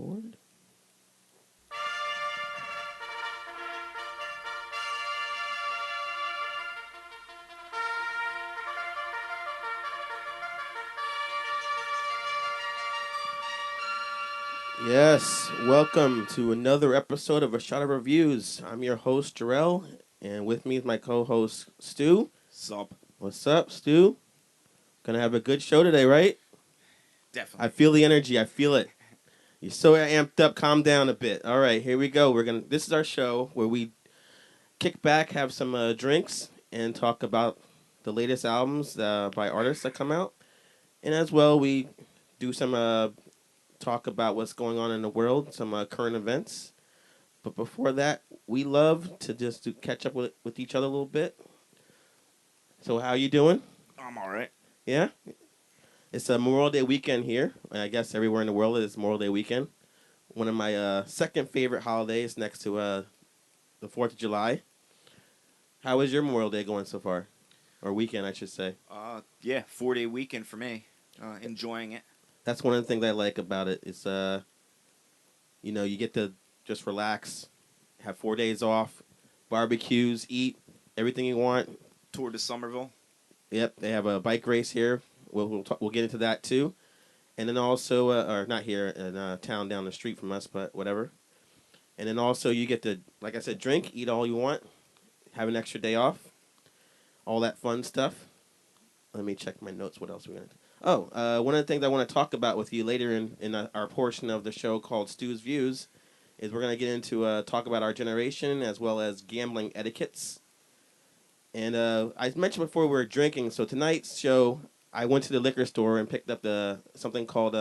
Record. Yes, welcome to another episode of A Shot of Reviews. I'm your host, Jarrell, and with me is my co-host, Stu. Sup? What's up, Stu? Gonna have a good show today, right? Definitely. I feel the energy. I feel it. You're so amped up. Calm down a bit. All right, here we go. This is our show where we kick back, have some drinks, and talk about the latest albums by artists that come out, and as well we do some talk about what's going on in the world, some current events. But before that, we love to just catch up with each other a little bit. So how you doing? I'm all right. Yeah? It's a Memorial Day weekend here. I guess everywhere in the world it is Memorial Day weekend. One of my second favorite holidays next to the 4th of July. How is your Memorial Day going so far? Or weekend, I should say. Yeah, 4-day weekend for me. Enjoying it. That's one of the things I like about it. It's, you get to just relax, have 4 days off, barbecues, eat everything you want. Tour to Somerville. Yep, they have a bike race here. We'll get into that too, and then also, or not here in town down the street from us, but whatever. And then also you get to, like I said, drink, eat all you want, have an extra day off, all that fun stuff. Let me check my notes. What else we got? Oh, one of the things I want to talk about with you later in our portion of the show called Stu's Views is we're going to get into talk about our generation as well as gambling etiquettes. And I mentioned before we were drinking, so tonight's show, I went to the liquor store and picked up something called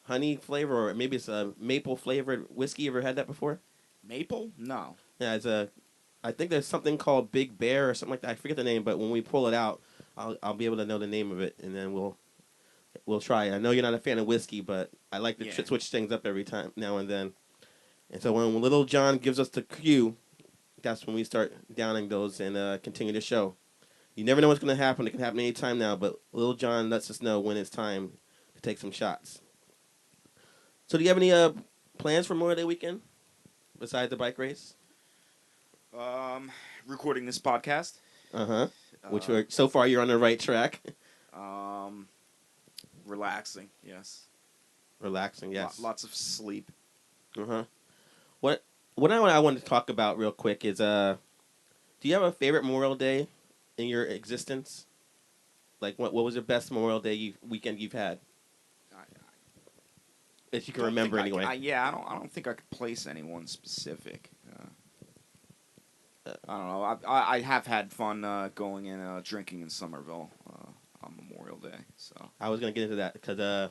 honey flavor, or maybe it's a maple flavored whiskey. You ever had that before? Maple? No. Yeah, I think there's something called Big Bear or something like that. I forget the name, but when we pull it out, I'll be able to know the name of it, and then we'll try it. I know you're not a fan of whiskey, but I like to switch things up every time now and then. And so when Little John gives us the cue, that's when we start downing those and continue the show. You never know what's going to happen. It can happen any time now, but Little John lets us know when it's time to take some shots. So do you have any plans for Memorial Day weekend besides the bike race? Recording this podcast. Uh-huh. So far you're on the right track. Relaxing, yes. Relaxing, yes. Lots of sleep. Uh-huh. What I want to talk about real quick is do you have a favorite Memorial Day in your existence? Like what was your best Memorial Day weekend you've had? That you can remember anyway. I don't think I could place anyone specific. I don't know. I have had fun going and drinking in Somerville on Memorial Day. So I was gonna get into that because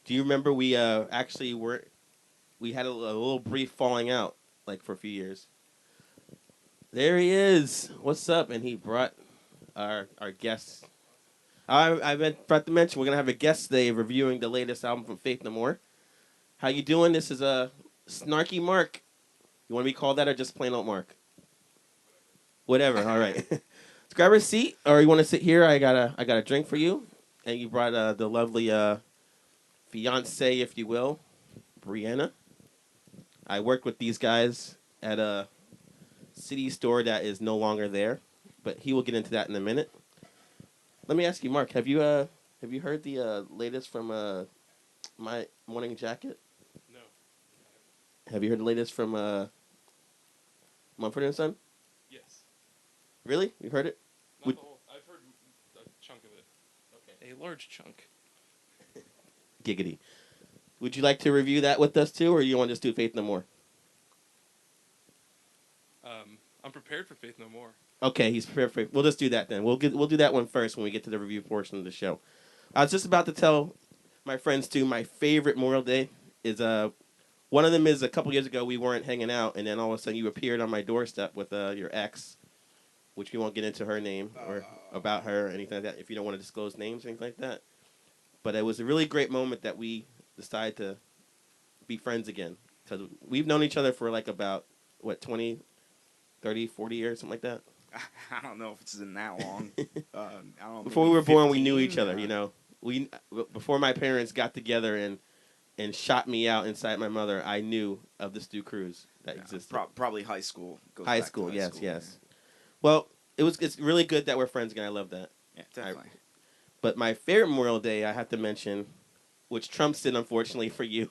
do you remember we actually had a little brief falling out like for a few years. There he is. What's up? And he brought our guests. I forgot to mention we're gonna have a guest today reviewing the latest album from Faith No More. How you doing? This is Snarky Mark. You want to be called that or just plain old Mark? Whatever. All right. Let's grab a seat, or you want to sit here? I got a drink for you, and you brought the lovely fiance, if you will, Brianna. I worked with these guys at a city store that is no longer there, but he will get into that in a minute. Let me ask you, Mark, have you heard the latest from My Morning Jacket? No. Have you heard the latest from Mumford and Son? Yes. Really? You heard it? Not the whole. I've heard a chunk of it. Okay. A large chunk. Giggity. Would you like to review that with us too, or you want to just do Faith No More? I'm prepared for Faith No More. Okay, he's prepared for. We'll just do that then. We'll do that one first when we get to the review portion of the show. I was just about to tell my friends too. My favorite Memorial Day is one of them is a couple years ago we weren't hanging out, and then all of a sudden you appeared on my doorstep with your ex, which we won't get into her name or about her or anything like that if you don't want to disclose names or anything like that. But it was a really great moment that we decided to be friends again because we've known each other for like about 20, 30, 40 years, something like that. I don't know if it's been that long. I don't know. Before we were born, we knew each other. You know, before my parents got together and and shot me out inside my mother, I knew of the Stu cruise that Yeah, existed. probably high school. Goes High back to school, high yes, school, yes. Well, it's really good that we're friends again. I love that. Yeah, definitely. But my favorite Memorial Day I have to mention, which trumps it unfortunately for you,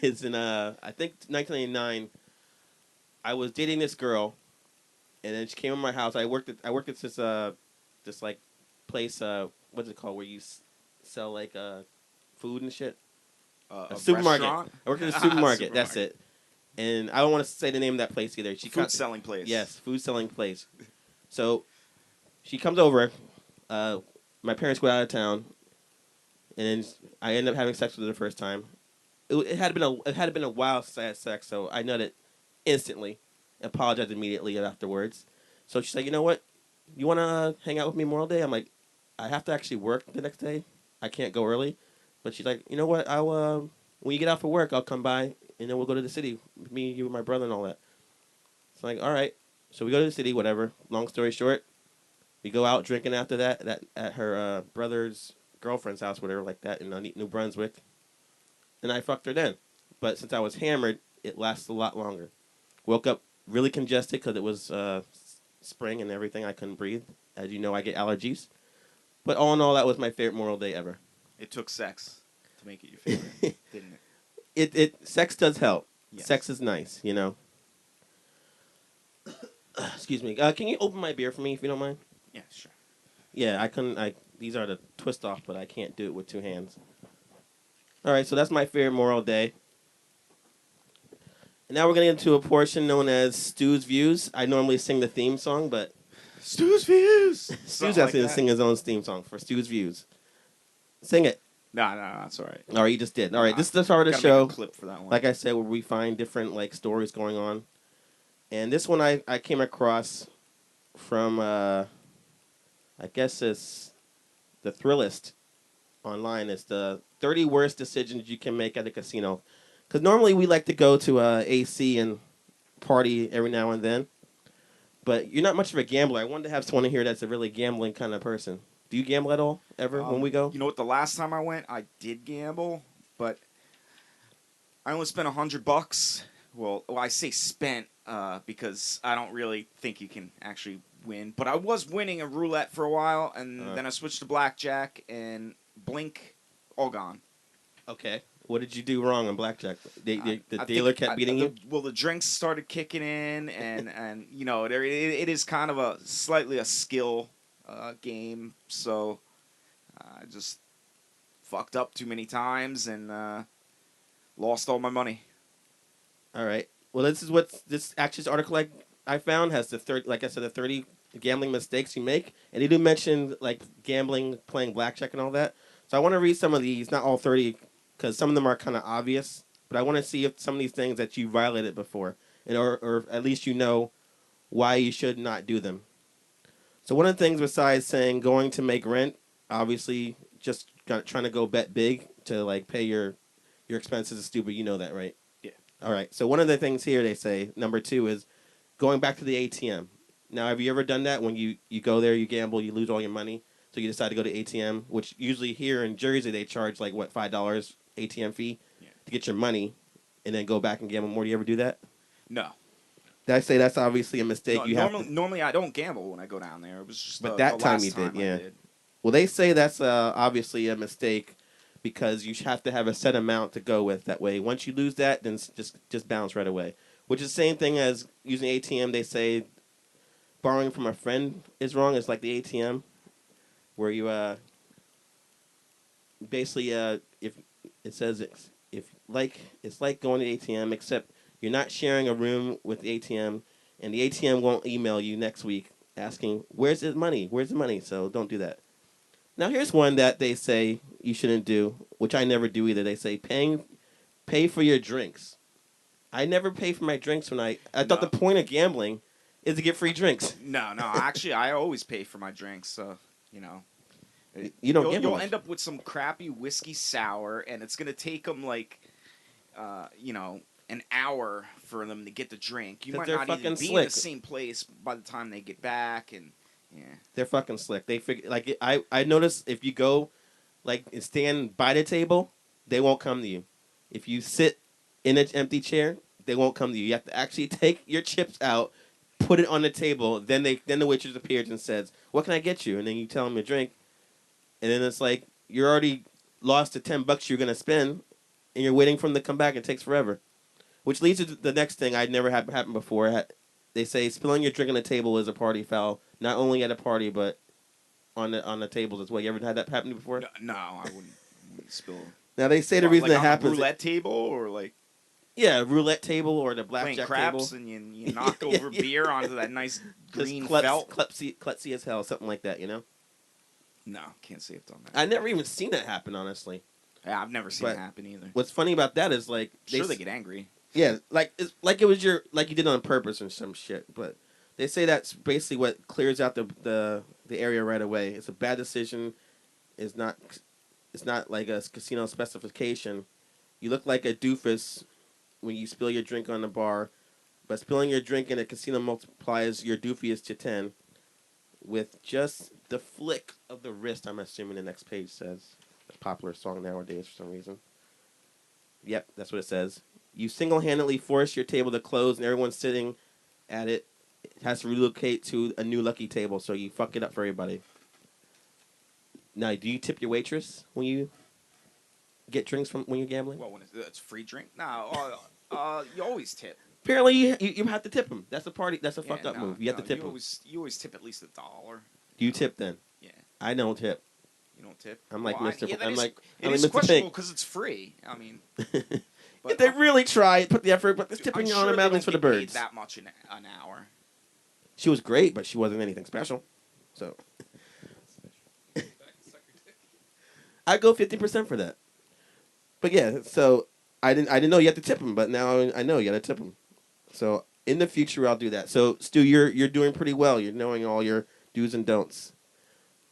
is in I think 1999. I was dating this girl, and then she came to my house. I worked at this like place, what's it called, where you sell like food and shit. A A supermarket. restaurant. I worked at a supermarket. That's Supermarket. it. And I don't want to say the name of that place either. Food selling place. Yes, food selling place. So she comes over. Uh, my parents go out of town, and then I end up having sex with her the first time. It had been a while since I had sex, so I nutted instantly, apologized immediately afterwards. So she's like, you know what? You want to hang out with me Memorial Day? I'm like, I have to actually work the next day. I can't go early. But she's like, you know what? I'll when you get out for work, I'll come by and then we'll go to the city. Me, you, my brother, and all that. So I'm like, all right. So we go to the city. Whatever. Long story short, we go out drinking after that at her brother's girlfriend's house, whatever, like that, in New Brunswick. And I fucked her then. But since I was hammered, it lasted a lot longer. Woke up really congested because it was spring and everything. I couldn't breathe. As you know, I get allergies. But all in all, that was my favorite Memorial Day ever. It took sex to make it your favorite, didn't it? Sex does help. Yes. Sex is nice, you know. Excuse me. Can you open my beer for me if you don't mind? Yeah, sure. Yeah, I couldn't. These are the twist off, but I can't do it with two hands. All right, so that's my favorite Memorial Day. And now we're going to get into a portion known as Stu's Views. I normally sing the theme song, but Stu's views. Stu's Something asking like to sing his own theme song for Stu's Views. Sing it. No, it's all right. All right, you just did. All right, this is the part of the Gotta show, make a clip for that one. like I said, where we find different like stories going on. And this one I came across from, I guess it's the Thrillist online. It's the 30 worst decisions you can make at a casino. Because normally we like to go to AC and party every now and then. But you're not much of a gambler. I wanted to have someone here that's a really gambling kind of person. Do you gamble at all, ever, when we go? You know what? The last time I went, I did gamble, but I only spent $100. Well, I say spent because I don't really think you can actually win. But I was winning a roulette for a while, and then I switched to blackjack, and blink, all gone. Okay. What did you do wrong on blackjack? The I dealer think kept beating you? Well, the drinks started kicking in, and you know, it is kind of slightly a skill game. So I just fucked up too many times and lost all my money. All right. Well, this Actions article I found has the 30, like I said, the 30 gambling mistakes you make, and they do mention like gambling, playing blackjack, and all that. So I want to read some of these, not all 30, because some of them are kind of obvious. But I want to see if some of these things that you violated before, and or at least you know why you should not do them. So one of the things besides saying going to make rent, obviously just trying to go bet big to like pay your expenses is stupid. You know that, right? Yeah. All right. So one of the things here they say, number 2 is going back to the ATM. Now, have you ever done that when you go there, you gamble, you lose all your money, so you decide to go to ATM, which usually here in Jersey they charge like what, $5 ATM fee to get your money, and then go back and gamble more. Do you ever do that? No. Did I say that's obviously a mistake? Normally I don't gamble when I go down there. It was just But the that time last you did, time I yeah. did. Well, they say that's obviously a mistake because you have to have a set amount to go with. That way, once you lose that, then just bounce right away. Which is the same thing as using ATM. They say borrowing from a friend is wrong. It's like the ATM, where you basically if it says it's like going to the ATM, except you're not sharing a room with the ATM, and the ATM won't email you next week asking where's the money, So don't do that. Now here's one that they say you shouldn't do, which I never do either. They say pay for your drinks. I never pay for my drinks when I thought the point of gambling is to get free drinks. No. Actually, I always pay for my drinks. So you know, You don't gamble you'll much. end up with some crappy whiskey sour, and it's gonna take them like, an hour for them to get the drink. You 'Cause might they're not even fucking be in slick. the same place by the time they get back, and yeah. They're fucking slick. They figure like I notice if you go like and stand by the table, they won't come to you. If you sit in an empty chair, they won't come to you. You have to actually take your chips out, put it on the table. Then the waitress appears and says, "What can I get you?" And then you tell them a drink, and then it's like you're already lost the $10 you're gonna spend, and you're waiting for them to come back. It takes forever. Which leads to the next thing I'd never had happen before. They say spilling your drink on the table is a party foul, not only at a party but on the tables as well. You ever had that happen before? No, I wouldn't spill. Now they say the What, reason like that on a happens, roulette table or like yeah, roulette table or the playing blackjack craps table, and you knock Yeah, over yeah. beer onto that nice Just green felt. klutzy as hell, something like that. No, can't say I've done that. I never even seen that happen, honestly. Yeah, I've never seen But it happen either. what's funny about that is like Sure, they get angry. yeah, like it was like you did it on purpose or some shit. But they say that's basically what clears out the area right away. It's a bad decision. It's not like a casino specification. You look like a doofus when you spill your drink on the bar, but spilling your drink in a casino multiplies your doofiest to 10 with just the flick of the wrist. I'm assuming the next page says. A popular song nowadays for some reason. Yep, that's what it says. You single-handedly force your table to close, and everyone sitting at it has to relocate to a new lucky table, so you fuck it up for everybody. Now, do you tip your waitress when you get drinks from when you're gambling? Well, when it's free drink, no, you always tip. Apparently, you have to tip them. That's a party. That's a fucked up move. You have to tip them. You always tip at least $1. Do you tip then? Yeah. I don't tip. You don't tip. I'm like well, Mr. Yeah, I'm like Mr. questionable Pink. because it's free. I mean, If they really try, put the effort, but this I'm tipping sure on they the mountains don't for the get paid birds. that much an hour. She was great, but she wasn't anything special. So I go 50% for that. But yeah, so I didn't know you had to tip them, but now I know you got to tip them. So in the future, I'll do that. So Stu, you're doing pretty well. You're knowing all your do's and don'ts.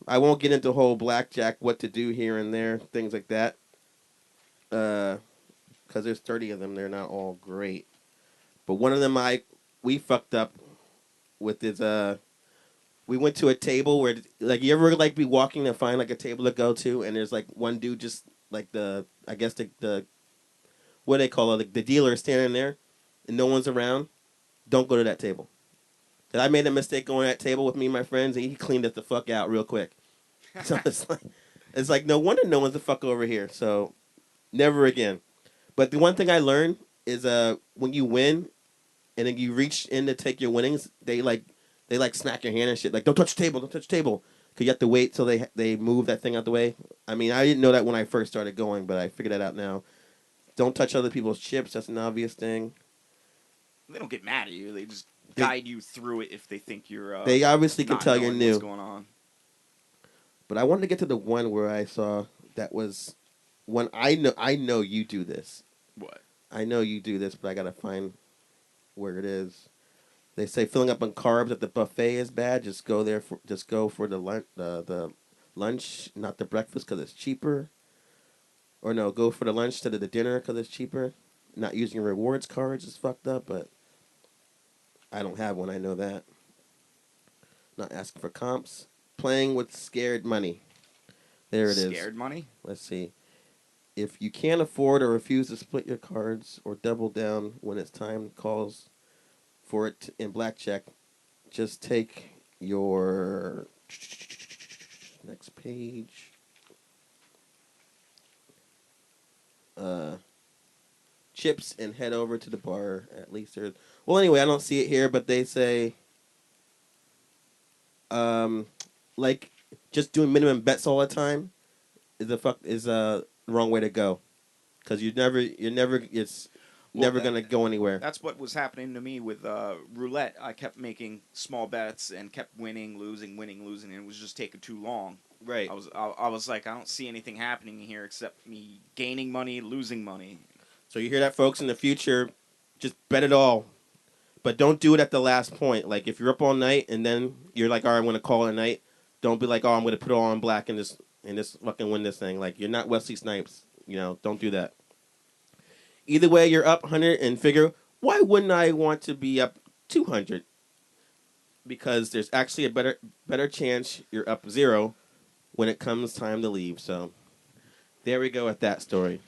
I won't get into whole blackjack, what to do here and there, things like that. Because there's 30 of them. They're not all great. But one of them we fucked up with is we went to a table where like you ever like be walking to find like a table to go to, and there's like one dude just like the what do they call it, like the dealer is standing there and no one's around. Don't go to that table. And I made a mistake going to that table with me and my friends, and he cleaned it the fuck out real quick. So it's like no wonder no one's the fuck over here. So never again. But the one thing I learned is when you win and then you reach in to take your winnings, they smack your hand and shit. Like, don't touch the table, don't touch the table. Because you have to wait till they move that thing out the way. I mean, I didn't know that when I first started going, but I figured that out now. Don't touch other people's chips. That's an obvious thing. They don't get mad at you. They just guide you through it if they think you're. They obviously can not tell you're knowing new. What's going on? But I wanted to get to the one where I saw that was one I know you do this. What? I know you do this, but I gotta find where it is. They say filling up on carbs at the buffet is bad. Just go for the lunch, not the breakfast, because it's cheaper. Or no, go for the lunch instead of the dinner because it's cheaper. Not using rewards cards is fucked up, but I don't have one. I know that. Not asking for comps. Playing with scared money. There it is. Scared money? Let's see. If you can't afford or refuse to split your cards or double down when it's time calls for it in blackjack, just take your next page. Chips and head over to the bar. At least there's. Well, anyway, I don't see it here, but they say, like, just doing minimum bets all the time is the wrong way to go, because it's never gonna go anywhere. That's what was happening to me with roulette. I kept making small bets and kept winning, losing, and it was just taking too long. Right. I was like, I don't see anything happening here except me gaining money, losing money. So you hear that, folks? In the future, just bet it all, but don't do it at the last point. Like if you're up all night and then you're like, all right, I'm gonna call it a night. Don't be like, oh, I'm gonna put it all on black and this fucking win this thing. Like you're not Wesley Snipes. Don't do that. Either way, you're up 100 and figure, why wouldn't I want to be up 200? Because there's actually a better chance you're up 0 when it comes time to leave. So there we go with that story.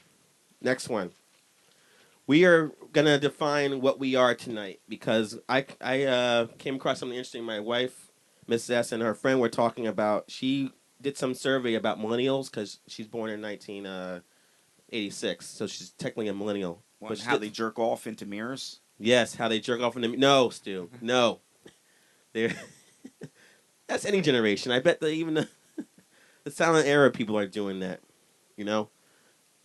Next one. We are gonna define what we are tonight because I came across something interesting. My wife, Miss S, and her friend were talking about. She did some survey about millennials because she's born in 1986, so she's technically a millennial. Well, and how they jerk off into mirrors. Yes, how they jerk off in the no, Stu, no. They're that's any generation. I bet that even the silent era people are doing that. You know,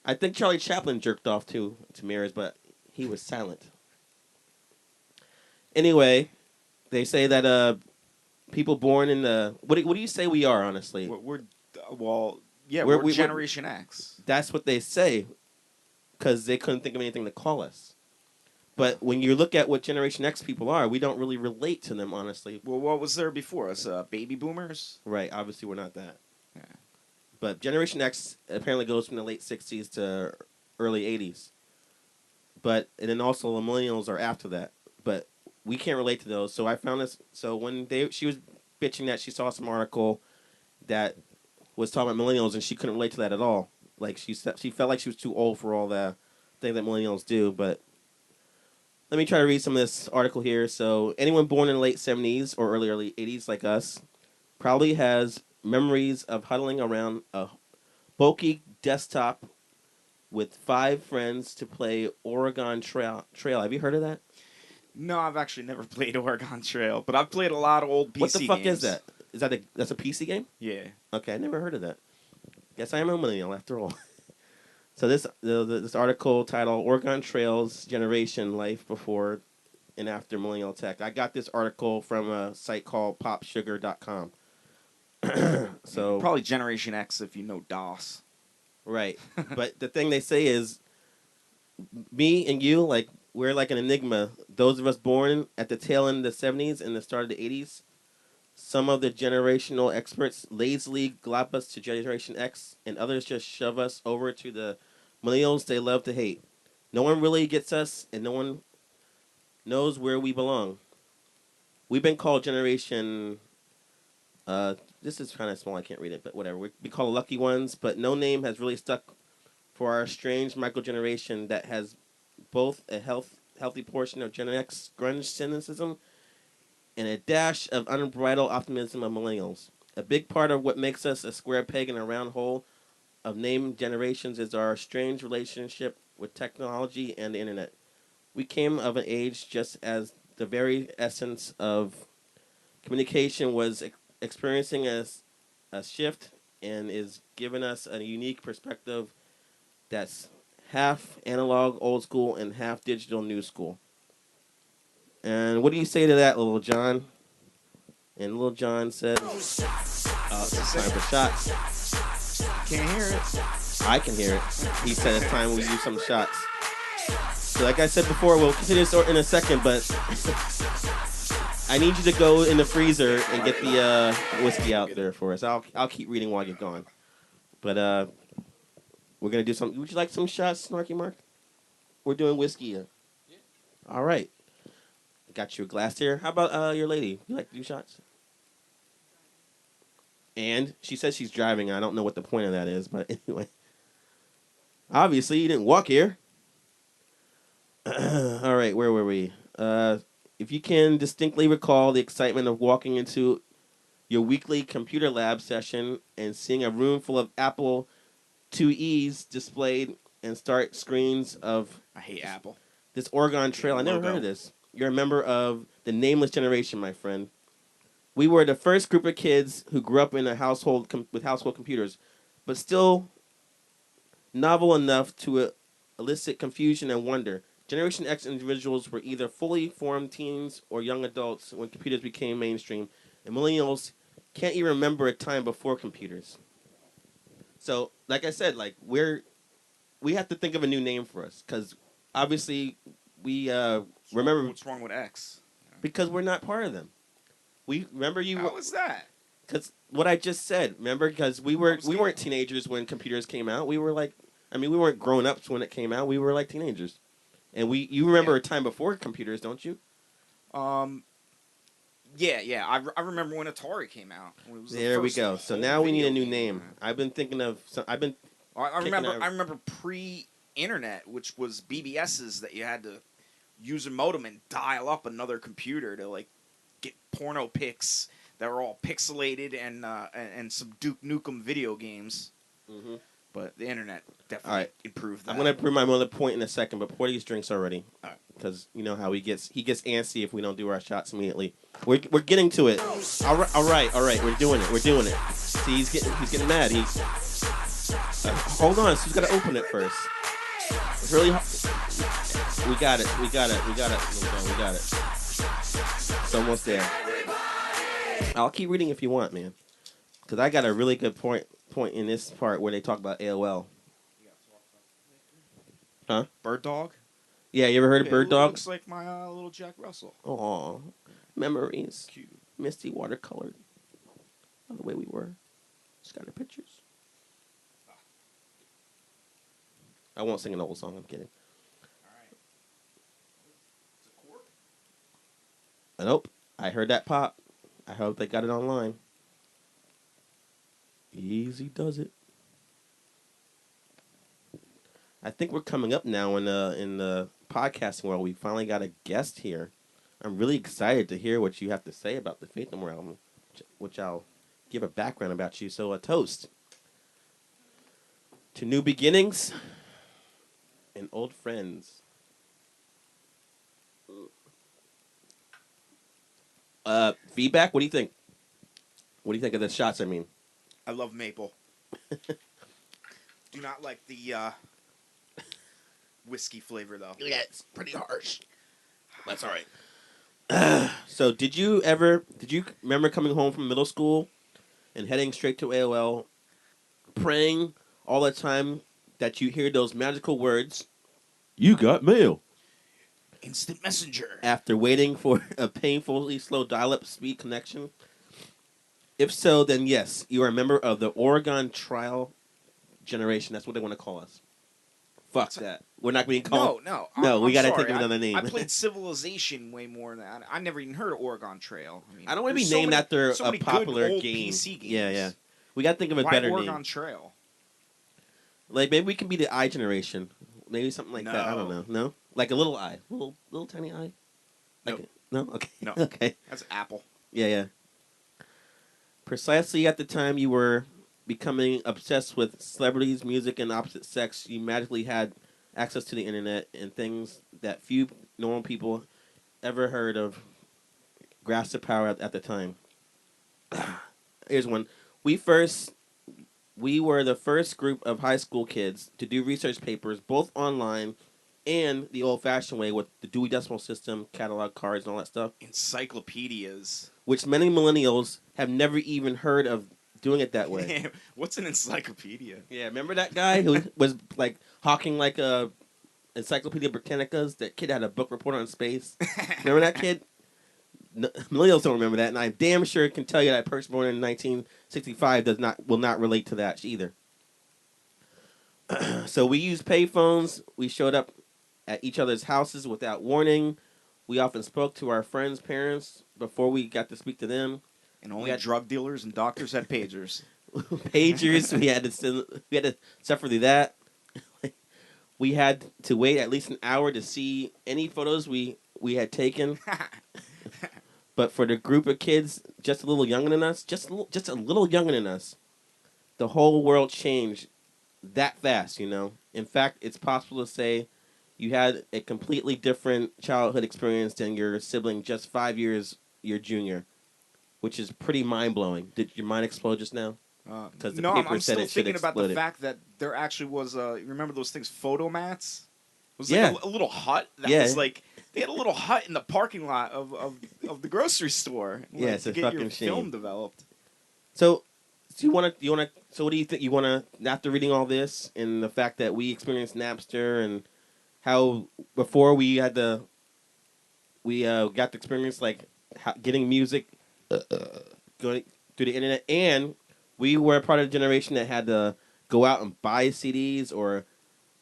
I think Charlie Chaplin jerked off too to mirrors, but he was silent. Anyway, they say that people born in the what do you say we are honestly? We're Generation X. That's what they say because they couldn't think of anything to call us. But when you look at what Generation X people are, we don't really relate to them honestly. Well, what was there before us? Baby boomers. Right. Obviously, we're not that. Yeah. But Generation X apparently goes from the late 60s to early 80s. But and then also the millennials are after that. But we can't relate to those. So I found this. So when she was bitching that she saw some article that was talking about millennials and she couldn't relate to that at all. Like she felt like she was too old for all the thing that millennials do. But let me try to read some of this article here. So anyone born in the late 70s or early 80s like us probably has memories of huddling around a bulky desktop with 5 friends to play Oregon Trail. Have you heard of that? No, I've actually never played Oregon Trail, but I've played a lot of old PC games. What the fuck is that? That's a PC game? Yeah. Okay, I never heard of that. Guess I am a millennial after all. So this article titled Oregon Trail's Generation Life Before and After Millennial Tech. I got this article from a site called popsugar.com. So probably Generation X if you know DOS. Right. But the thing they say is me and you, like, we're like an enigma. Those of us born at the tail end of the 70s and the start of the 80s, some of the generational experts lazily glop us to Generation X, and others just shove us over to the millennials they love to hate. No one really gets us, and no one knows where we belong. We've been called Generation... this is kind of small, I can't read it, but whatever. We call lucky ones, but no name has really stuck for our strange microgeneration that has both a healthy portion of Gen X grunge cynicism and a dash of unbridled optimism of millennials. A big part of what makes us a square peg in a round hole of named generations is our strange relationship with technology and the internet. We came of an age just as the very essence of communication was experiencing a shift and is giving us a unique perspective that's half analog, old school, and half digital, new school. And what do you say to that, Little John? And Little John says, it's time for shots. Can't hear it. I can hear it. He said it's time we use some shots. So like I said before, we'll continue this in a second, but I need you to go in the freezer and get the whiskey out there for us. I'll keep reading while you're gone. But we're going to do something. Would you like some shots, Snarky Mark? We're doing whiskey. Yeah. All right. Got you a glass here. How about your lady? You like to do shots? And she says she's driving. I don't know what the point of that is, but anyway. Obviously, you didn't walk here. All right, where were we? If you can distinctly recall the excitement of walking into your weekly computer lab session and seeing a room full of Apple IIe's displayed and start screens of... I hate Apple. This Oregon Trail. I never heard of this. You're a member of the nameless generation, my friend. We were the first group of kids who grew up in a household with household computers, but still novel enough to elicit confusion and wonder. Generation X individuals were either fully formed teens or young adults when computers became mainstream, and millennials can't even remember a time before computers. So, like I said, like we have to think of a new name for us, because obviously we remember... What's wrong with X? Because we're not part of them. We remember you. How was that? Because what I just said. Remember, because we weren't teenagers when computers came out. We were like, I mean, we weren't grown ups when it came out. We were like teenagers, and you remember a time before computers, don't you? Yeah. I remember when Atari came out. When it was there we go. So now we need a new name. Yeah. I've been thinking of. I remember pre internet, which was BBSs that you had to use a modem and dial up another computer to like get porno pics that were all pixelated and some Duke Nukem video games. Mm-hmm. But the internet definitely All right. improved that. I'm gonna bring my other point in a second, but pour these drinks already. All right. Because you know how he gets antsy if we don't do our shots immediately. We're getting to it. All right. We're doing it. See, he's getting mad. Hold on. So he's got to open it first. It's really hard. We got it. We got it. It's almost there. I'll keep reading if you want, man. Because I got a really good point in this part where they talk about AOL. Huh? Bird Dog? Yeah, you ever heard of Bird Dog? Looks like my little Jack Russell. Aw, memories. Cute. Misty watercolored. Oh, the way we were. Just got her pictures. I won't sing an old song, I'm kidding. Alright. It's a cork? Nope. I heard that pop. I hope they got it online. Easy does it. I think we're coming up now in the podcasting world. We finally got a guest here. I'm really excited to hear what you have to say about the Faith No More album, which I'll give a background about you. So a toast to new beginnings and old friends. Feedback? What do you think? What do you think of the shots? I mean, I love maple. Do not like the whiskey flavor though. yeah, it's pretty harsh. That's all right. So, did you remember coming home from middle school and heading straight to AOL, praying all the time that you hear those magical words, "You got mail," Instant messenger. after waiting for a painfully slow dial-up speed connection? If so, then yes, you are a member of the Oregon Trial generation. That's what they want to call us. Fuck that. We're not being called. No. No, we I'm got to sorry. think of another name. I played Civilization way more than that. I never even heard of Oregon Trail. I don't want to be there's so named many- after so a many good popular old game. PC games. Yeah. We got to think of a Why better Oregon name. Trail? Like maybe we can be the I generation. Maybe something like that. I don't know. No, like a little I, little tiny I. Like no. Okay. No. Okay. That's Apple. Yeah. Precisely at the time you were becoming obsessed with celebrities, music, and opposite sex, you magically had access to the internet and things that few normal people ever heard of grasped the power at the time. Here's one. We were the first group of high school kids to do research papers both online and the old-fashioned way with the Dewey Decimal System, catalog cards, and all that stuff, Encyclopedias. which many millennials have never even heard of doing it that way. What's an encyclopedia? Yeah, remember that guy who was like hawking like a Encyclopedia Britannicas? That kid had a book report on space. Remember that kid? No, millennials don't remember that, and I damn sure can tell you that a person born in 1965 will not relate to that either. So we used payphones. We showed up at each other's houses without warning. We often spoke to our friends' parents before we got to speak to them. And only drug dealers and doctors had pagers. Pagers. We had to suffer through that. We had to wait at least an hour to see any photos we had taken. But for the group of kids just a little younger than us, just a little younger than us, the whole world changed that fast, you know. In fact, it's possible to say you had a completely different childhood experience than your sibling just 5 years your junior, which is pretty mind-blowing. Did your mind explode just now? Because the paper I'm said still it should thinking about explode the it. fact that there actually was you remember those things, photomats? It was Yeah. like a little hut that Yeah. was like they had a little hut in the parking lot of the grocery store. Yeah, it's to a get fucking your shame. film developed. So you want to? So what do you think? You want to? After reading all this and the fact that we experienced Napster and how before we got the experience like getting music going through the internet, and we were a part of the generation that had to go out and buy CDs or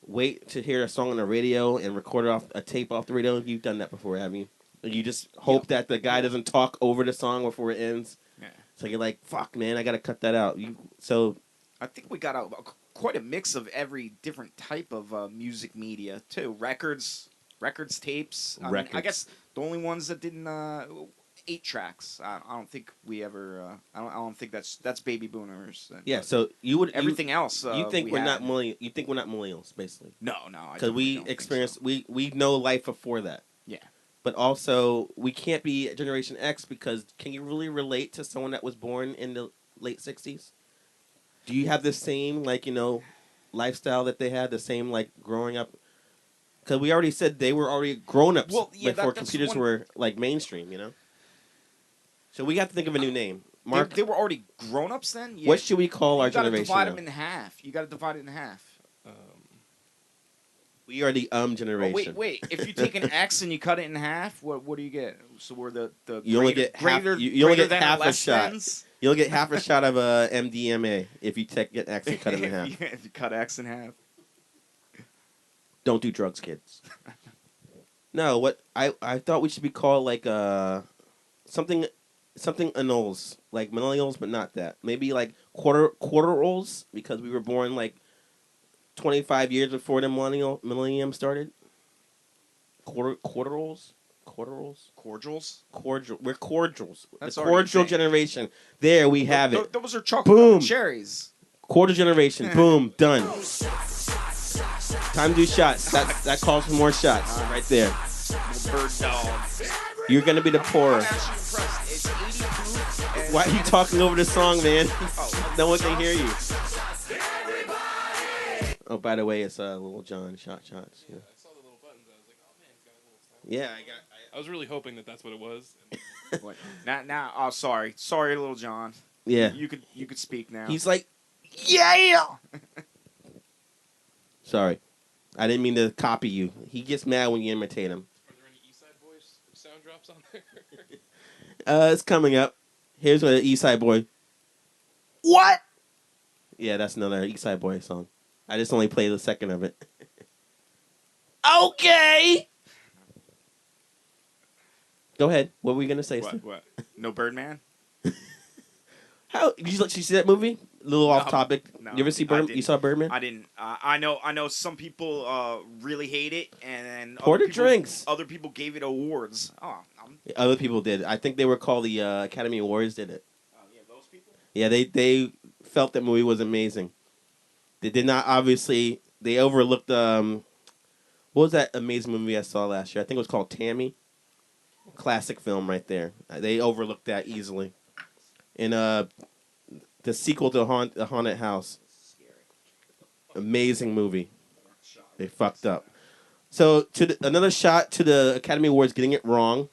wait to hear a song on the radio and record it off a tape off the radio. You've done that before, haven't you? You just hope that the guy doesn't talk over the song before it ends. Yeah. So you're like, fuck, man, I got to cut that out. So I think we got a quite a mix of every different type of music media too. Records, tapes. I mean, I guess the only ones that didn't 8 tracks. I don't think we ever. I don't think that's baby boomers. Yeah. So you would everything else. You think we we're had. not millennial? You think we're not millennials, basically? No, because we experienced we know life before that. Yeah. But also, we can't be Generation X because can you really relate to someone that was born in the late 60s? Do you have the same, lifestyle that they had, the same, growing up? Because we already said they were already grown-ups before computers were, mainstream, So we have to think of a new name. Mark, they were already grown-ups then? What should we call our generation? You got to divide them in half. You got to divide it in half. We are the generation. Oh, wait. If you take an X and you cut it in half, what do you get? So we're the you only get half. You only get half a shot. You'll get half a shot of MDMA if you get X and cut it in half. If you cut X in half. Don't do drugs, kids. No, what I thought we should be called something annuls, like millennials, but not that. Maybe quarter-olds because we were born 25 years before the millennium started. Quarter-olds? Cordials? We're cordials. That's the cordial generation. There we have it. Those are chocolate cherries. Quarter generation. Boom. Done. Time to do shots. That calls for more shots right there. Bird dog. You're going to be the poorer. Why are you talking over the song, man? No one can hear you. Oh, by the way, it's Little John shots. Yeah. I saw the little buttons. I was like, oh man, he's got a little style. Yeah, I was really hoping that's what it was. What? Now. Oh, sorry, Little John. Yeah. You could speak now. He's like, yeah. Sorry, I didn't mean to copy you. He gets mad when you imitate him. Are there any Eastside Boys sound drops on there? It's coming up. Here's an Eastside Boy. What? Yeah, that's another Eastside Boy song. I just only played a second of it. Okay. Go ahead. What were we gonna say? What? No Birdman? How did you see that movie? A little off topic. No, you ever see Birdman? You saw Birdman? I didn't. I know some people really hate it, and Porter drinks. Other people gave it awards. Other people did. I think they were called the Academy Awards. Did it? Yeah, those people. Yeah, they felt that movie was amazing. They did not obviously. They overlooked. What was that amazing movie I saw last year? I think it was called Tammy. Classic film right there. They overlooked that easily. And the sequel to The Haunted House. Amazing movie. They fucked up. So another shot to the Academy Awards getting it wrong,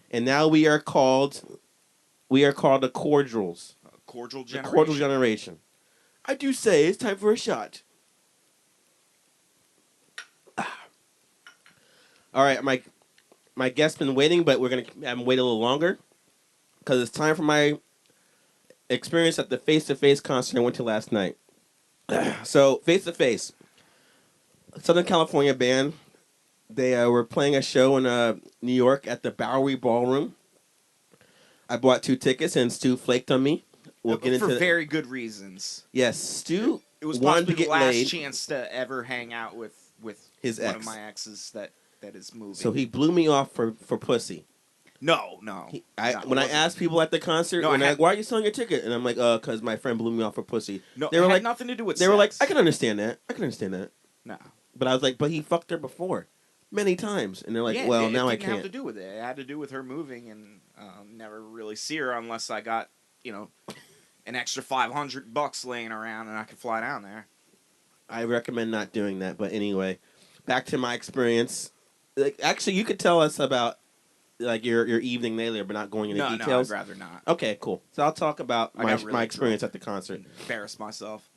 and now we are called the cordials. Cordial generation. The cordial generation. I do say it's time for a shot. All right, my guest's been waiting, but we're gonna have him wait a little longer because it's time for my experience at the Face to Face concert I went to last night. So Face to Face, Southern California band. They were playing a show in New York at the Bowery Ballroom. I bought 2 tickets, and Stu flaked on me. We'll get into for very good reasons. Yes, Stu. It was wanted possibly to get the last laid. Chance to ever hang out with his one ex. of my exes that is moving. So he blew me off for pussy. No. When I asked people at the concert, why are you selling your ticket? And I'm like, because my friend blew me off for pussy. No, they were it had like nothing to do with They sex. were like, I can understand that. No. But I was like, but he fucked her before. Many times. And they're like, well, now I can't. It didn't have to do with it. It had to do with her moving and never really see her unless I got, an extra $500 laying around and I could fly down there. I recommend not doing that. But anyway, back to my experience. Actually, you could tell us about your evening later, but not going into details. No, I'd rather not. Okay, cool. So I'll talk about my experience at the concert. Embarrass myself.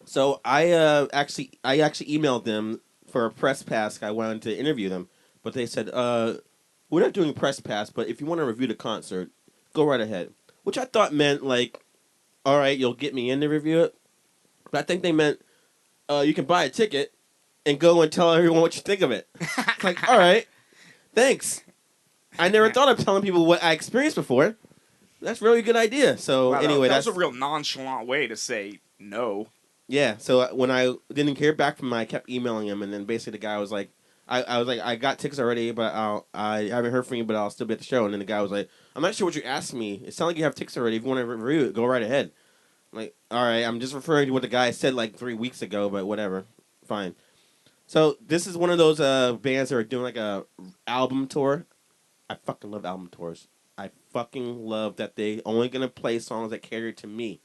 So I actually emailed them for a press pass. I wanted to interview them, but they said, we're not doing a press pass, but if you want to review the concert, go right ahead. Which I thought meant all right, you'll get me in to review it. But I think they meant you can buy a ticket and go and tell everyone what you think of it. It's like, all right, thanks. I never thought of telling people what I experienced before. That's a really good idea. So Wow, anyway, that was a real nonchalant way to say no. Yeah. So when I didn't hear back from him, I kept emailing him, and then basically the guy was like, I was like, I got tickets already, but I haven't heard from you, but I'll still be at the show. And then the guy was like, I'm not sure what you asked me. It sounded like you have tickets already. If you want to review it, go right ahead. I'm like, all right, I'm just referring to what the guy said like 3 weeks ago, but whatever, fine. So this is one of those bands that are doing like a album tour. I fucking love album tours. I fucking love that they only gonna play songs that cater to me.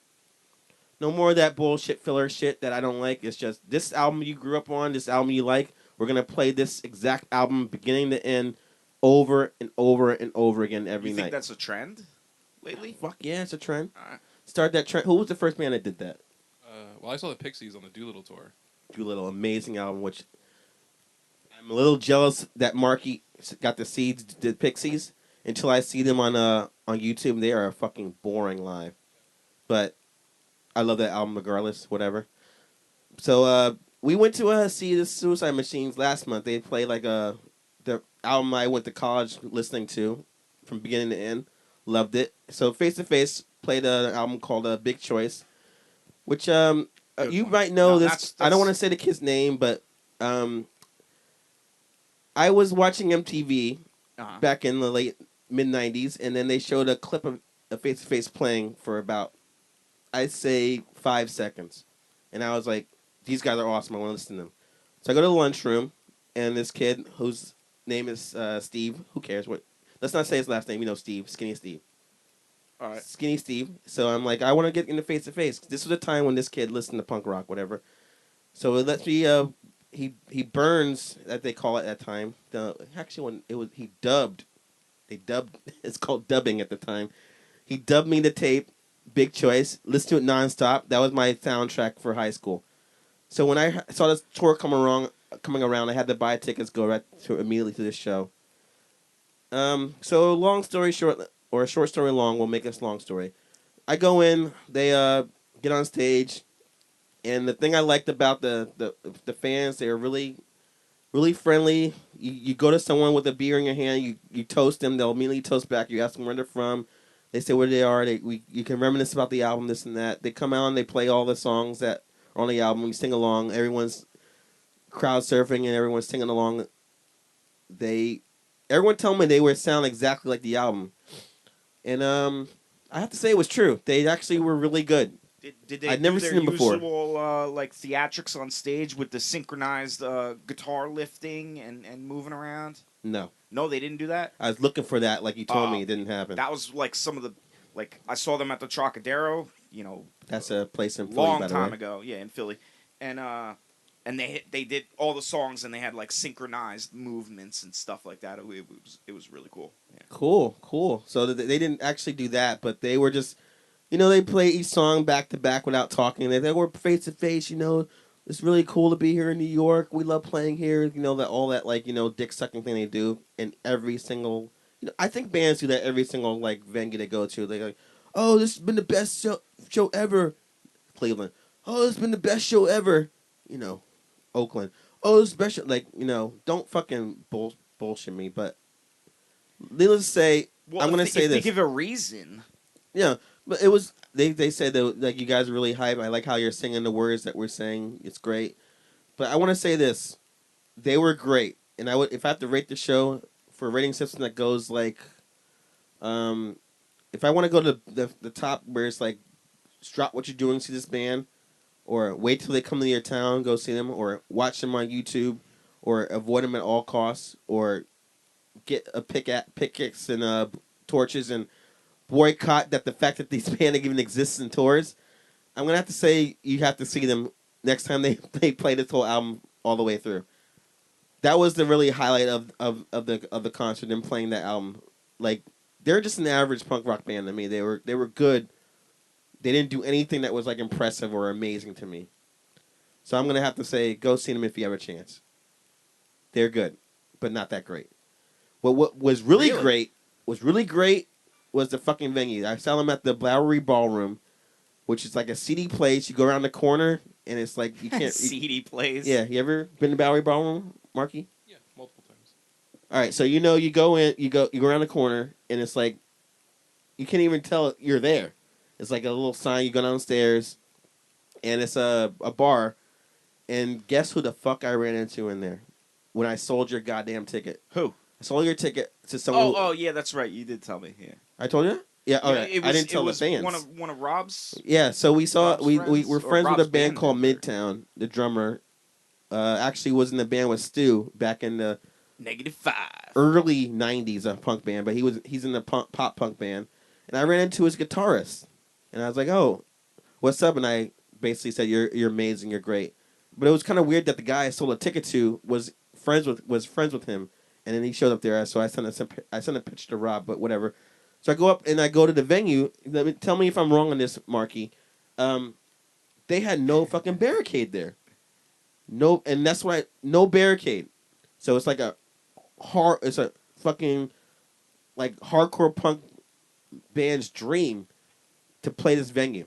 No more of that bullshit filler shit that I don't like. It's just this album you grew up on, this album you like. We're gonna play this exact album beginning to end, over and over and over again every You think night. that's a trend lately? Fuck yeah, it's a trend. Uh, Start that trend. Who was the first band that did that? Well, I saw the Pixies on the Doolittle tour. Doolittle, amazing album. Which I'm a little jealous that Marky got to see the Pixies until I see them on YouTube. They are fucking boring live, but I love that album regardless. Whatever. So we went to see the Suicide Machines last month. They played like the album I went to college listening to from beginning to end. Loved it. So Face to Face played an album called Big Choice, which Good you one. might know No, this. that's I don't want to say the kid's name, but I was watching MTV uh back in the late mid '90s, and then they showed a clip of Face to Face playing for about, I'd say, 5 seconds, and I was like, "These guys are awesome. I want to listen to them." So I go to the lunchroom, and this kid whose name is Steve. Who cares what? Let's not say his last name. You know, Steve, Skinny Steve, All right. Skinny Steve. So I'm like, I want to get into Face to Face. This was a time when this kid listened to punk rock, whatever. So it lets me. He burns that they call it at that time. Actually when it was he dubbed. They dubbed. It's called dubbing at the time. He dubbed me the tape. Big Choice. Listen to it nonstop. That was my soundtrack for high school. So when I saw this tour coming around, I had to buy tickets, go right to immediately to this show. So long story short, or a short story long, we'll make this long story. I go in. They get on stage. And the thing I liked about the fans, they were really friendly. You go to someone with a beer in your hand, you toast them, they'll immediately toast back. You ask them where they're from, they say where they are. You can reminisce about the album, this and that. They come out and they play all the songs that are on the album. We sing along. Everyone's crowd surfing and everyone's singing along. Everyone told me they were sound exactly like the album, and I have to say it was true. They actually were really good. Did they I'd do never their seen them before. usual like theatrics on stage with the synchronized guitar lifting and moving around? No, No, they didn't do that. I was looking for that. Like you told Uh, me, it didn't happen. that was like some of the like I saw them at the Trocadero, you know, That's a place in Philly, long by the time way. ago. Yeah, in Philly, and they did all the songs and they had like synchronized movements and stuff like that. It was really cool. Yeah. Cool. So they didn't actually do that, but they were just, they play each song back to back without talking. They were face to face. It's really cool to be here in New York. We love playing here. That all that like dick sucking thing they do in every single. I think bands do that every single like venue they go to. They like, oh, this has been the best show ever, Cleveland. Oh, this has been the best show ever, Oakland. Oh, special like don't fucking bullshit me. But needless to say, Well, I'm gonna say if they this. give a reason, Yeah, but it was they said that like you guys are really hype. I like how you're singing the words that we're saying. It's great. But I want to say this: they were great, and I would if I have to rate the show for a rating system that goes like, if I want to go to the top where it's like, stop what you're doing, see this band, or wait till they come to your town, go see them, or watch them on YouTube, or avoid them at all costs, or get a pickaxe and torches and boycott that the fact that these bands even exist in tours. I'm gonna have to say you have to see them next time they play this whole album all the way through. That was the really highlight of the concert, them playing that album. Like they're just an average punk rock band to me. They were good. They didn't do anything that was like impressive or amazing to me. So I'm gonna have to say go see them if you have a chance. They're good, but not that great. What was really great was the fucking venue. I saw them at the Bowery Ballroom, which is like a seedy place. You go around the corner, and it's like you can't. CD plays. Yeah, you ever been to Bowery Ballroom, Marky? Yeah, multiple times. All right, so you go in, you go around the corner, and it's like you can't even tell you're there. It's like a little sign. You go downstairs, and it's a bar. And guess who the fuck I ran into in there when I sold your goddamn ticket? Who? I sold your ticket to someone. Oh, yeah, that's right. You did tell me. Yeah. I told you. Yeah. Yeah, Okay. I didn't tell the fans. One of Rob's. Yeah. So we saw Rob's we friends, were or friends with a Rob's band band called member. Midtown. The drummer actually was in the band with Stu back in the -5. early '90s, a punk band. But he's in the pop punk band, and I ran into his guitarist, and I was like, "Oh, what's up?" And I basically said, "You're amazing. You're great." But it was kind of weird that the guy I sold a ticket to was friends with him, and then he showed up there. So I sent a picture to Rob, but whatever. So I go up and I go to the venue. Tell me if I'm wrong on this, Marky. They had no fucking barricade there. No, and that's why no barricade. So it's like it's a fucking like hardcore punk band's dream to play this venue.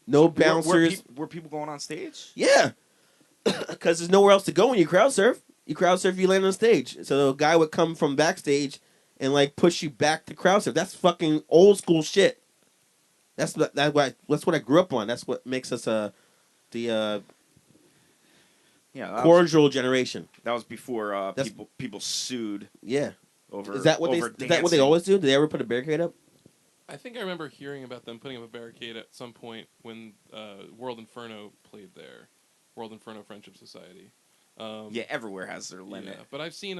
No bouncers. Were people going on stage? Yeah, because there's nowhere else to go when you crowd surf. You crowd surf, you land on stage. So the guy would come from backstage and like push you back to crowd surf. That's fucking old school shit. That's what I grew up on. That's what makes us the Yeah, cordial generation. that was before people sued Yeah. over. Is that what they always do? Did they ever put a barricade up? I think I remember hearing about them putting up a barricade at some point when World Inferno played there. World Inferno Friendship Society. Yeah, everywhere has their limit. Yeah, but I've seen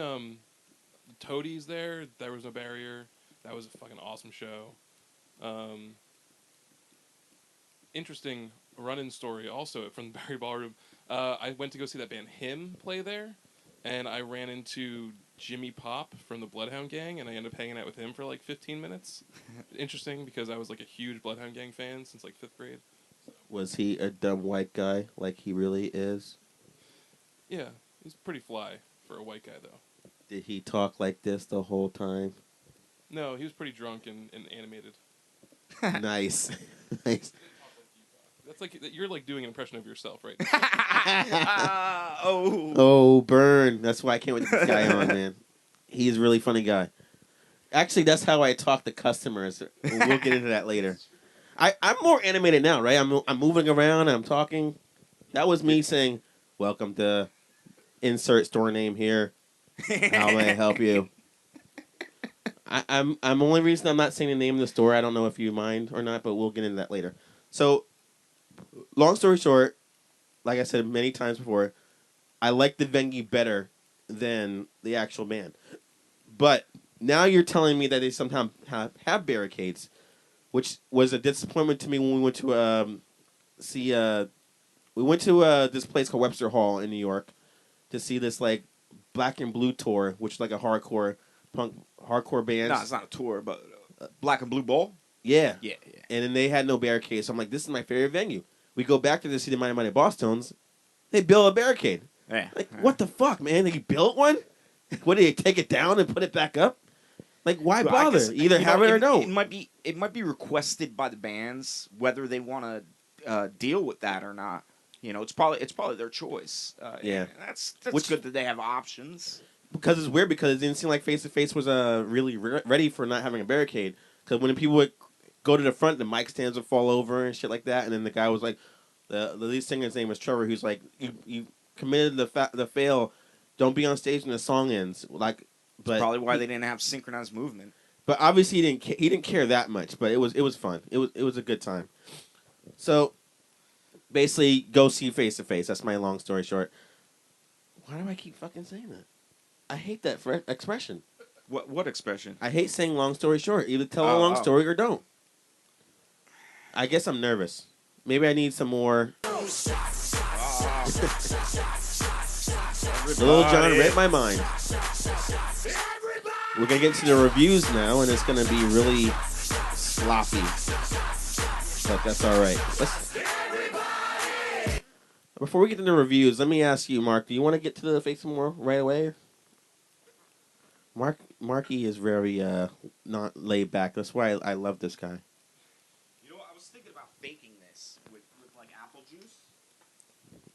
Toadies there. There was no barrier. That was a fucking awesome show. Interesting run-in story also from the Barry Ballroom. I went to go see that band Him play there, and I ran into Jimmy Pop from the Bloodhound Gang, and I ended up hanging out with him for like 15 minutes. Interesting, because I was like a huge Bloodhound Gang fan since like 5th grade. So. Was he a dumb white guy like he really is? Yeah, he's pretty fly for a white guy, though. Did he talk like this the whole time? No, he was pretty drunk and animated. Nice. Nice. That's like you're like doing an impression of yourself, right? Oh, burn. That's why I can't wait to get this guy on, man. He's a really funny guy. Actually, that's how I talk to customers. We'll get into that later. I'm more animated now, right? I'm moving around. I'm talking. That was me saying, "Welcome to insert store name here. How may I help you?" I'm only reason I'm not saying the name of the store. I don't know if you mind or not, but we'll get into that later. So, long story short, like I said many times before, I like the venue better than the actual band. But now you're telling me that they sometimes have barricades, which was a disappointment to me when we went to see. We went to this place called Webster Hall in New York to see this like Black and Blue tour, which is like a hardcore band. No, it's not a tour, but Black and Blue Bowl. Yeah. Yeah. And then they had no barricades. So I'm like, this is my favorite venue. We go back to see the Mighty Mighty Boss Tones. They build a barricade. Yeah. Like, what the fuck, man? They built one? What, did they take it down and put it back up? Like, why bother? Either have it or don't. It might be requested by the bands whether they want to deal with that or not. You know, it's probably their choice. Yeah. That's good that they have options. Because it's weird because it didn't seem like Face to Face was really ready for not having a barricade. Because when people would go to the front, the mic stands would fall over and shit like that. And then the guy was like, the lead singer's name was Trevor, who's like, you committed the fail. Don't be on stage when the song ends. Like, but That's probably why they didn't have synchronized movement. But obviously he didn't care that much. But it was fun. It was a good time. So basically, go see Face to Face. That's my long story short. Why do I keep fucking saying that? I hate that expression. What expression? I hate saying long story short. Either tell a long story or don't. I guess I'm nervous. Maybe I need some more. Little John read my mind. We're going to get into the reviews now, and it's going to be really sloppy. But that's all right. Before we get into the reviews, let me ask you, Mark, do you want to get to the face more right away? Marky is very not laid back. That's why I love this guy. You know what? I was thinking about faking this with like apple juice.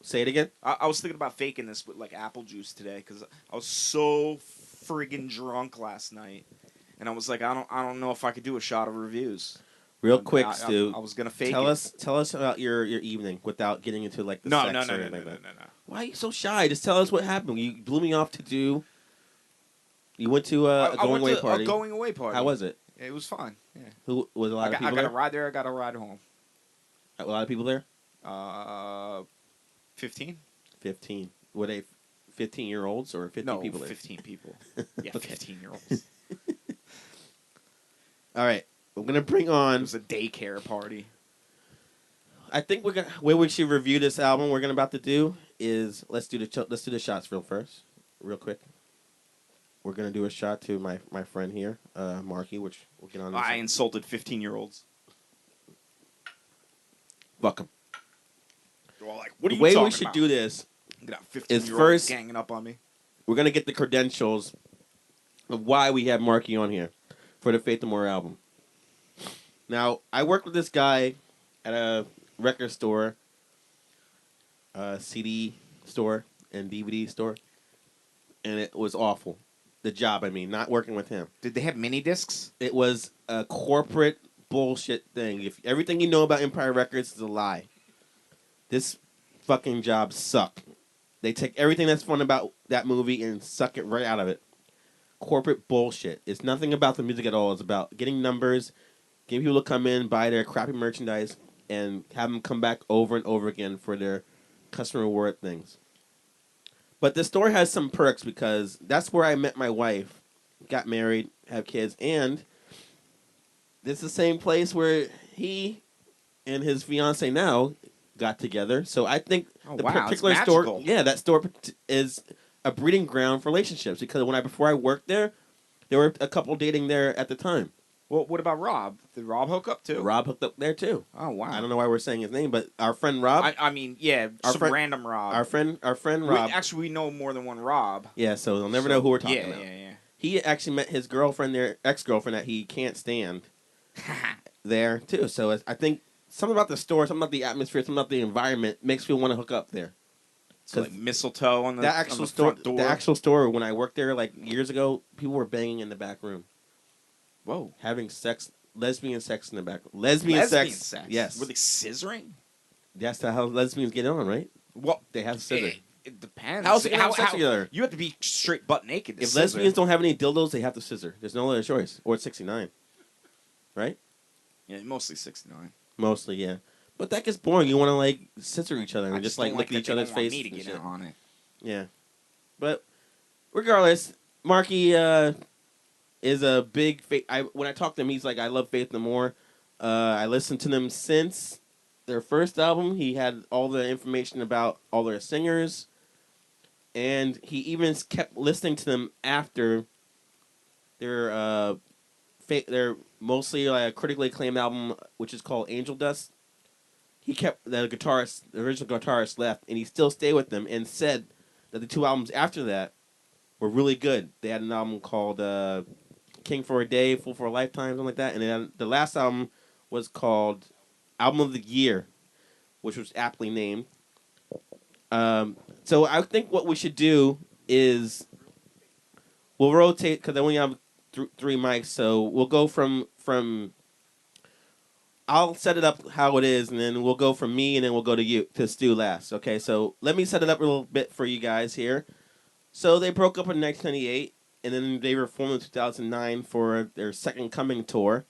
Say it again? I was thinking about faking this with like apple juice today because I was so friggin' drunk last night, and I was like, I don't know if I could do a shot of reviews. Real quick, Stu. I was gonna fake Tell it. us about your evening without getting into like the No, sex no, or no, no, anything no, like no, that. no, no. Why are you so shy? Just tell us what happened. You blew me off to do. You went to a I going went away to party. a going away party. How was it? It was fun. Yeah. Who was a lot of I people got there? a ride there. I got a ride home. A lot of people there. 15? 15. Were they 15-year-olds or 15 No, people there? 15 people. Yeah, Okay. 15-year-olds. All right. We're gonna bring It on. was a daycare party. I think we're gonna where we should review this album. We're gonna about to do is let's do the shots real quick. We're gonna do a shot to my friend here, Marky, which we'll get on. I insulted 15-year-olds. Fuck him. They're all like, "What are The you way talking we should about?" do this I got is 15-year-olds first ganging up on me. we're gonna get the credentials of why we have Marky on here for the Faith No More album. Now, I worked with this guy at a record store, CD store, and DVD store, and it was awful. The job, I mean, not working with him. Did they have mini discs? It was a corporate bullshit thing. If everything you know about Empire Records is a lie, this fucking job sucked. They take everything that's fun about that movie and suck it right out of it. Corporate bullshit. It's nothing about the music at all. It's about getting numbers, getting people to come in, buy their crappy merchandise, and have them come back over and over again for their customer reward things. But the store has some perks because that's where I met my wife, got married, have kids, and this is the same place where he and his fiance now got together. So I think Oh, the wow, it's particular store, magical. yeah, that store is a breeding ground for relationships because before I worked there were a couple dating there at the time. Well, what about Rob? Did Rob hook up too? Rob hooked up there too. Oh, wow. I don't know why we're saying his name, but our friend Rob, I mean, yeah, Our some friend- random Rob. our friend Rob. Actually, we know more than one Rob. Yeah, so they'll never know who we're talking yeah, about. Yeah, He actually met his girlfriend there, ex-girlfriend that he can't stand yeah. there too. So I think something about the store, something about the atmosphere, something about the environment makes people want to hook up there. So like mistletoe on the, Actual on the store, front door. the actual store when I worked there like years ago, people were banging in the back room, Whoa. having sex, lesbian sex in the back. Lesbian sex. Yes. Were they scissoring? That's how lesbians get on, right? Well, They have scissor. it depends. How else are they gonna have sex together? You have to be straight butt naked to If scissor. lesbians don't have any dildos, they have to scissor. There's no other choice. Or it's 69. Right? Yeah, mostly 69. Mostly, yeah. But that gets boring. You want to like scissor each other and I just don't like look at that each they other's don't want face. me to and get shit. in on it. Yeah. But regardless, Marky is a big when I talk to him, he's like, I love Faith No More. I listened to them since their first album. He had all the information about all their singers, and he even kept listening to them after their mostly critically acclaimed album, which is called Angel Dust. He kept the original guitarist left, and he still stayed with them and said that the two albums after that were really good. They had an album called King for a Day, Fool for a Lifetime, something like that. And then the last album was called Album of the Year, which was aptly named. So I think what we should do is we'll rotate, because then we have three mics, so we'll go from I'll set it up how it is, and then we'll go from me, and then we'll go to Stu last. Okay, so let me set it up a little bit for you guys here. So they broke up in 1998, and then they reformed in 2009 for their Second Coming tour.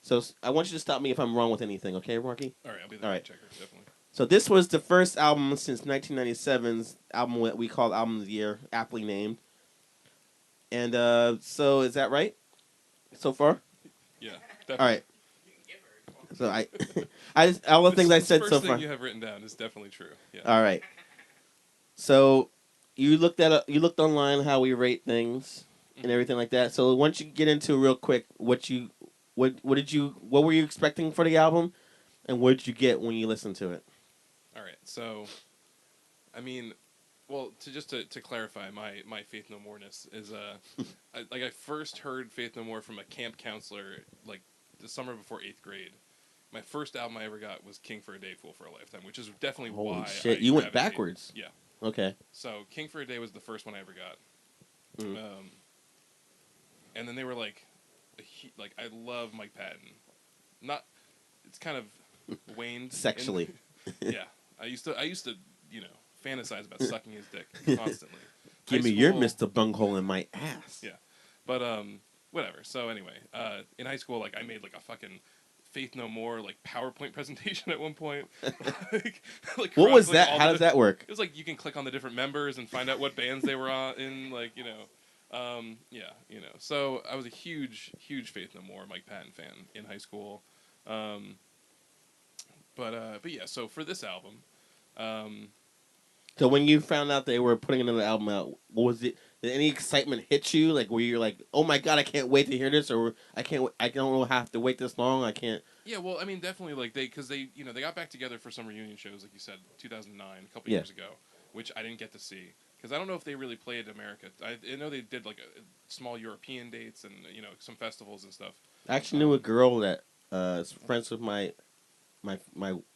So I want you to stop me if I'm wrong with anything, okay, Marky? All right, I'll be the All right. checker, definitely. So this was the first album since 1997's album that we called Album of the Year, aptly named. And so is that right so far? Yeah, All definitely. right. So all the things I said this so first far. thing you have written down is definitely true. Yeah. All right. So you looked online how we rate things and everything like that. So once you get into real quick, what were you expecting for the album, and what did you get when you listened to it? All right. So, I mean, well, to clarify, my Faith No More-ness is I first heard Faith No More from a camp counselor like the summer before 8th grade. My first album I ever got was King for a Day, Fool for a Lifetime, which is definitely Holy why shit! I You went gravitated- backwards. Yeah. Okay. So King for a Day was the first one I ever got. Mm. And then they were like I love Mike Patton. Not it's kind of waned Sexually. Yeah, I used to fantasize about sucking his dick constantly. Give High me your school, Mr. Bunghole in my ass. yeah, but whatever. So anyway, in high school, like I made like a fucking Faith No More like PowerPoint presentation at one point. like What was chronicling that? all How the does that work? It was like you can click on the different members and find out what bands they were on in, like yeah, So I was a huge Faith No More Mike Patton fan in high school, um, but yeah. So for this album, um, So when you found out they were putting another album out, what was it? Did any excitement hit you? Like, were you like, "Oh my god, I can't wait to hear this," or I don't have to wait this long. I can't." yeah, well, I mean, definitely like because they got back together for some reunion shows, like you said, 2009, a couple Yeah. years ago, which I didn't get to see because I don't know if they really played America. I know they did like small European dates and some festivals and stuff. I actually knew a girl that is friends with my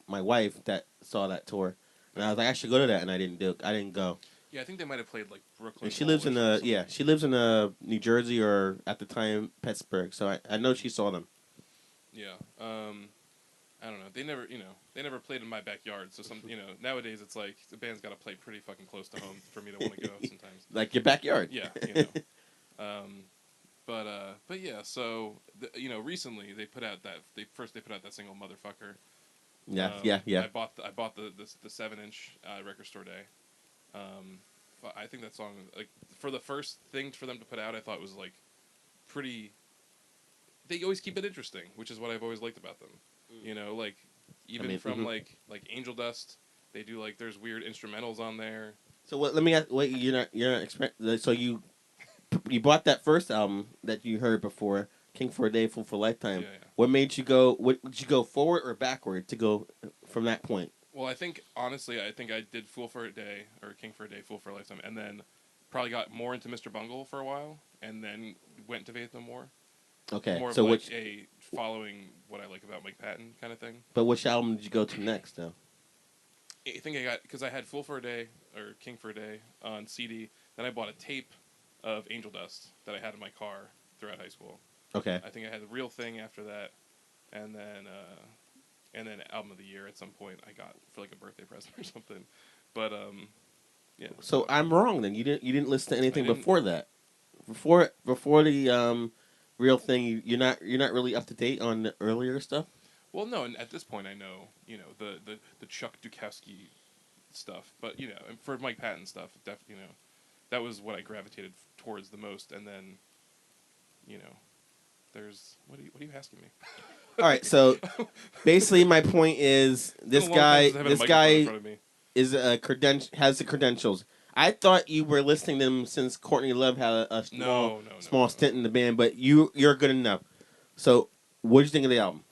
wife that saw that tour, and I was like, I should go to that, and I didn't do. I didn't go. Yeah, I think they might have played like Brooklyn. And she lives in she lives in New Jersey or at the time Pittsburgh, so I know she saw them. Yeah. I don't know. They never played in my backyard. So nowadays it's like the band's got to play pretty fucking close to home for me to want to go sometimes. Like your backyard. Yeah. But yeah. So recently they put out that single "Motherfucker." Yeah. I bought the 7-inch record store day. I think that song, like, for the first thing for them to put out, I thought was like pretty. They always keep it interesting, which is what I've always liked about them. Like even from like Angel Dust, they do like there's weird instrumentals on there. So what? Let me ask. Wait, you're not so you bought that first album that you heard before, King for a Day, Fool for a Lifetime. Yeah. What made you go? What did you go forward or backward to go from that point? Well, I think honestly, I did Fool for a Day or King for a Day, Fool for a Lifetime, and then probably got more into Mr. Bungle for a while, and then went to Faith No More. Okay, More so of like which a following what I like about Mike Patton kind of thing. but which album did you go to next though? I think I got because I had Fool for a Day or King for a Day on CD. Then I bought a tape of Angel Dust that I had in my car throughout high school. Okay. I think I had the Real Thing after that, and then Album of the Year at some point I got for like a birthday present or something. But yeah. So I'm wrong then. You didn't listen to anything didn't. before that. Before the Real Thing, you're not really up to date on the earlier stuff. Well, no, and at this point I know the Chuck Dukowski stuff, but and for Mike Patton stuff, that was what I gravitated towards the most, and then there's what are you asking me? All right, so basically my point is this guy is has the credentials. I thought you were listening to them since Courtney Love had a small stint in the band, but you're good enough. So, what did you think of the album?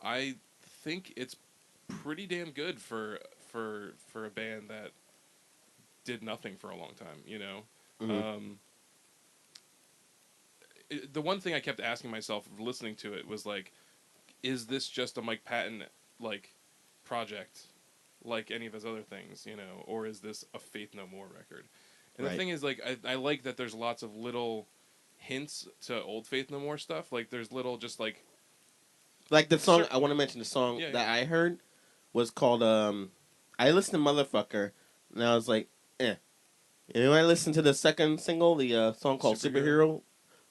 I think it's pretty damn good for a band that did nothing for a long time. Mm-hmm. The one thing I kept asking myself listening to it was like, is this just a Mike Patton like project, like any of his other things, or is this a Faith No More record? And the thing is, like, I like that there's lots of little hints to old Faith No More stuff. Like, there's little just like the song. I want to mention the song that I heard was called I listened to Motherfucker, and I was like, eh. And when I listened to the second single, the song called Superhero,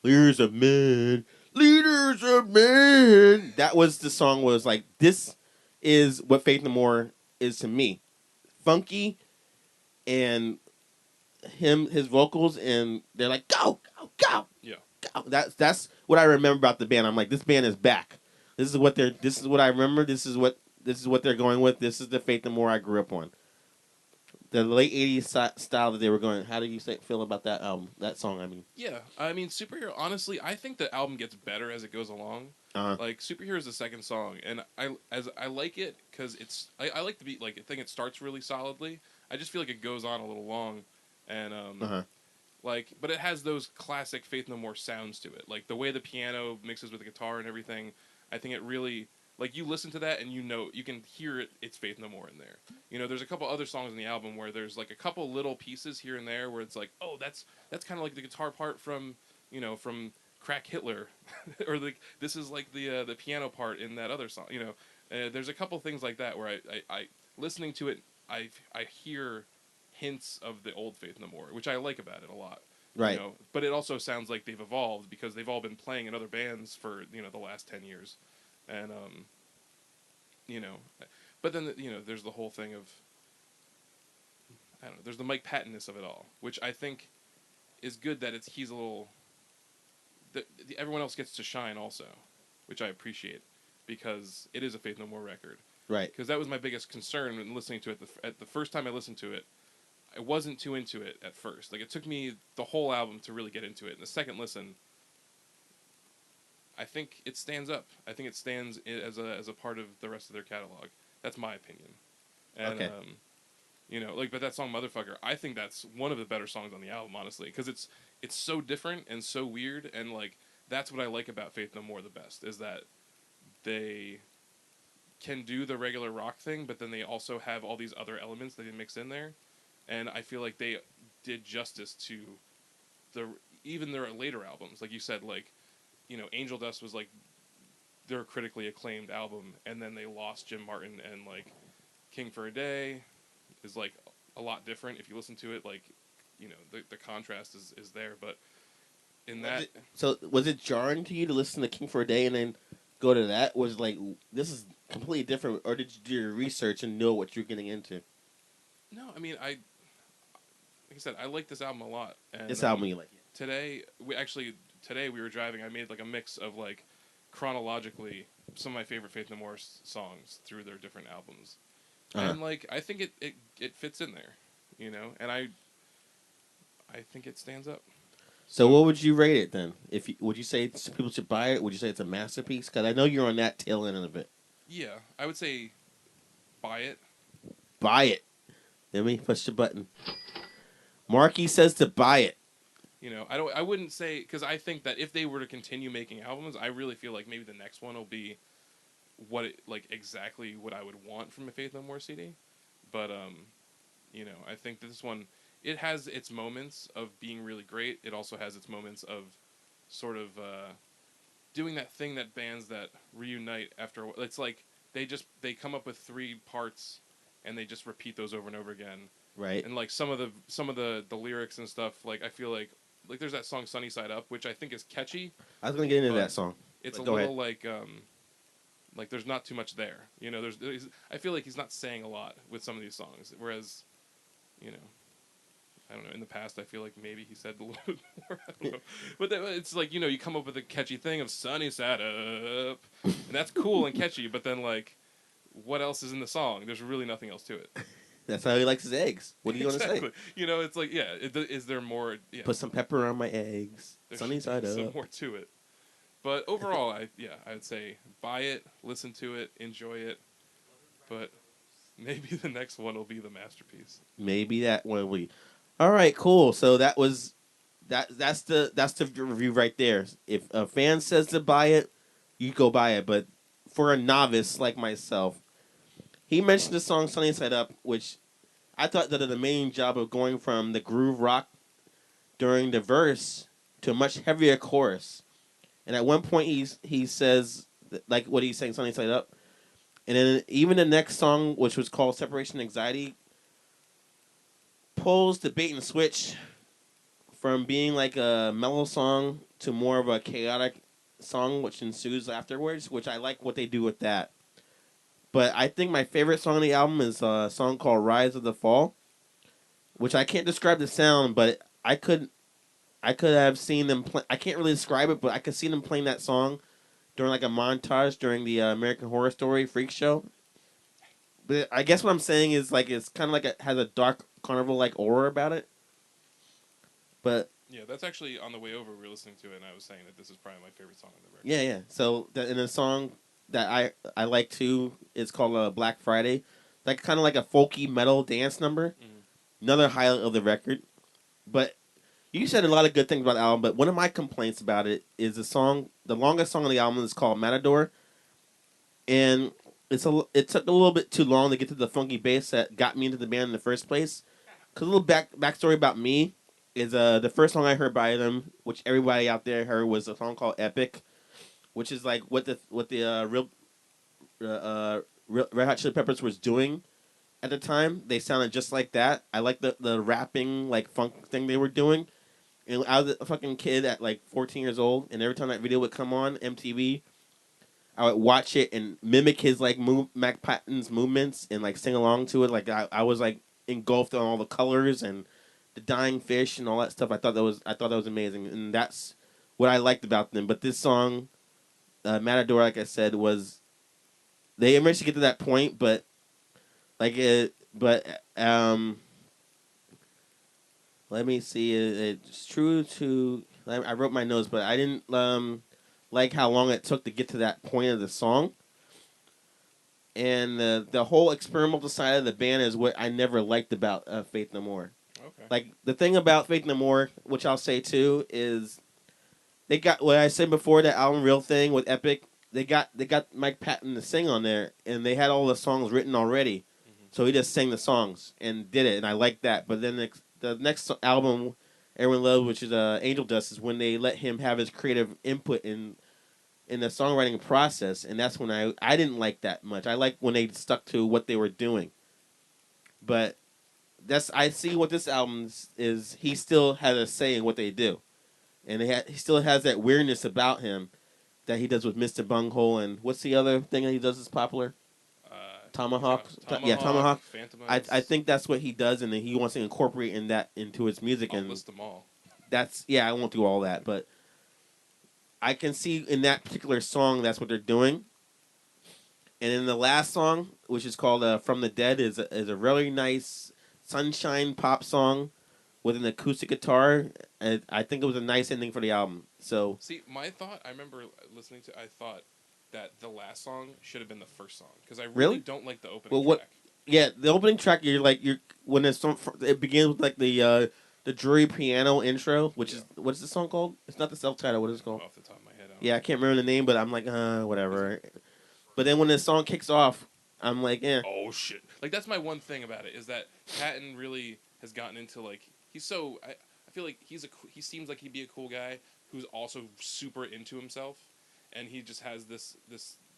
Leaders of Men, Leaders of Men. That was the song. Was like, this is what Faith No More is to me, funky, and his vocals, and they're like, go, go, go, go. That's what I remember about the band. I'm like, this band is back. This is what I remember. This is what they're going with. This is the Faith No More I grew up on. The late '80s style that they were going. How do you feel about that album? That song, I mean. Yeah, I mean, Superhero. Honestly, I think the album gets better as it goes along. Uh-huh. Like, Superhero is the second song, and I like it because I like the beat. Like, I think it starts really solidly. I just feel like it goes on a little long, and but it has those classic Faith No More sounds to it. Like the way the piano mixes with the guitar and everything. I think it really. Like, you listen to that and you can hear it. It's Faith No More in there. There's a couple other songs in the album where there's like a couple little pieces here and there where it's like, oh, that's kind of like the guitar part from crack Hitler, or like this is like the piano part in that other song. There's a couple things like that where I listening to it, I hear hints of the old Faith No More, which I like about it a lot. Right. But it also sounds like they've evolved because they've all been playing in other bands for the last 10 years, and you know, but then there's the whole thing of I don't know. There's the Mike Pattonness of it all, which I think is good that he's a little. Everyone else gets to shine also, which I appreciate because it is a Faith No More record. Right. Because that was my biggest concern when listening to it. At the first time I listened to it, I wasn't too into it at first. Like it took me the whole album to really get into it. And the second listen, I think it stands up. I think it stands as a part of the rest of their catalog. That's my opinion. And, okay. But that song "Motherfucker," I think that's one of the better songs on the album, honestly, because it's so different and so weird, and like that's what I like about Faith No More the best is that they can do the regular rock thing, but then they also have all these other elements that they mix in there, and I feel like they did justice to even their later albums, like you said, like Angel Dust was like their critically acclaimed album, and then they lost Jim Martin, and like King for a Day is like a lot different if you listen to it. Like, the contrast is there, but in that, So was it jarring to you to listen to King for a Day and then go to that? Was it like this is completely different, or did you do your research and know what you're getting into? no, I mean like I said, I like this album a lot. And This album you like it. Today we were driving. I made like a mix of like chronologically some of my favorite Faith No More songs through their different albums. And like I think it fits in there, and I think it stands up. So what would you rate it then? Would you say people should buy it? Would you say it's a masterpiece? Because I know you're on that tail end of it. Yeah, I would say buy it. Buy it. Let me push the button. Marky says to buy it. I wouldn't say, because I think that if they were to continue making albums, I really feel like maybe the next one will be exactly what I would want from a Faith No More CD. But I think that this one, it has its moments of being really great. It also has its moments of sort of doing that thing that bands that reunite after. It's like they come up with 3 parts and they just repeat those over and over again. Right. And like some of the lyrics and stuff, like I feel like there's that song "Sunny Side Up," which I think is catchy. I was gonna get into that song. It's a go little ahead. like there's not too much there. I feel like he's not saying a lot with some of these songs, whereas, I don't know. In the past, I feel like maybe he said a little bit more. I don't know. But it's like you come up with a catchy thing of "Sunny Side Up," and that's cool and catchy. But then like, what else is in the song? There's really nothing else to it. That's how he likes his eggs. What are you Exactly. gonna say? It's like is there more? Yeah. Put some pepper on my eggs. There's Sunny side up. some more to it. But overall, I would say buy it, listen to it, enjoy it. But maybe the next one will be the masterpiece. Maybe that one will be. All right, cool. So that was that's the review right there. If a fan says to buy it, you go buy it. But for a novice like myself, he mentioned the song "Sunny Side Up," which I thought did an amazing job of going from the groove rock during the verse to a much heavier chorus. And at one point, he says like what he's saying, "Sunny Side Up," and then even the next song, which was called "Separation Anxiety," pulls the bait and switch from being like a mellow song to more of a chaotic song, which ensues afterwards. Which I like what they do with that. But I think my favorite song on the album is a song called "Rise of the Fall," which I can't describe the sound, but I could have seen them play. I can't really describe it, but I could see them playing that song during like a montage during the American Horror Story Freak Show. But I guess what I'm saying is like it's kind of like it has a dark carnival like aura about it. But Yeah, that's actually on the way over. We were listening to it, and I was saying that this is probably my favorite song on the record. yeah. So in a song that I like too, it's called Black Friday, like kind of like a folky metal dance number. Mm-hmm. Another highlight of the record. But you said a lot of good things about the album, but one of my complaints about it is the longest song on the album is called Matador, and it took a little bit too long to get to the funky bass that got me into the band in the first place. Cause a little backstory about me, is the first song I heard by them, which everybody out there heard, was a song called "Epic," which is like what the Red Hot Chili Peppers was doing at the time. They sounded just like that. I like the rapping like funk thing they were doing. And I was a fucking kid at like 14 years old, and every time that video would come on MTV, I would watch it and mimic his like Mac Patton's movements and like sing along to it. Like I was like engulfed on all the colors and the dying fish and all that stuff. I thought that was amazing, and that's what I liked about them. But this song, Matador, like I said, was they managed to get to that point, but like it, but let me see. It's true to. I wrote my notes, but I didn't like how long it took to get to that point of the song. And the whole experimental side of the band is what I never liked about Faith No More. Okay. Like the thing about Faith No More, which I'll say too, is they got what I said before, that album Real Thing with Epic. They got Mike Patton to sing on there, and they had all the songs written already, so he just sang the songs and did it, and I liked that. But then the next album, everyone loved, which is Angel Dust, is when they let him have his creative input in the songwriting process, and that's when I didn't like that much. I like when they stuck to what they were doing, but I see what this album is. He still has a say in what they do, and he still has that weirdness about him that he does with Mr. Bunghole, and what's the other thing that he does is popular? Uh, Tomahawk. Yeah, Tomahawk, Tomahawk. I Phantomites. think that's what he does, and then he wants to incorporate into his music, I'll and list them all. that's I won't do all that, but I can see in that particular song that's what they're doing. And in the last song, which is called "From the Dead," is a really nice sunshine pop song with an acoustic guitar. And I think it was a nice ending for the album. So See, my thought, I remember listening to, I thought that the last song should have been the first song because I really really, don't like the opening well, what? track. Yeah, the opening track, you're when it begins with like the Drury piano intro, which Yeah. is what's the song called? It's not the self title. What is it called? Off the top of my head, I don't Yeah, I know. can't remember the name, but I'm like, whatever. But then when the song kicks off, I'm like, eh. Oh shit! Like that's my one thing about it is that Patton really has gotten into like he's so I feel like he seems like he'd be a cool guy who's also super into himself, and he just has this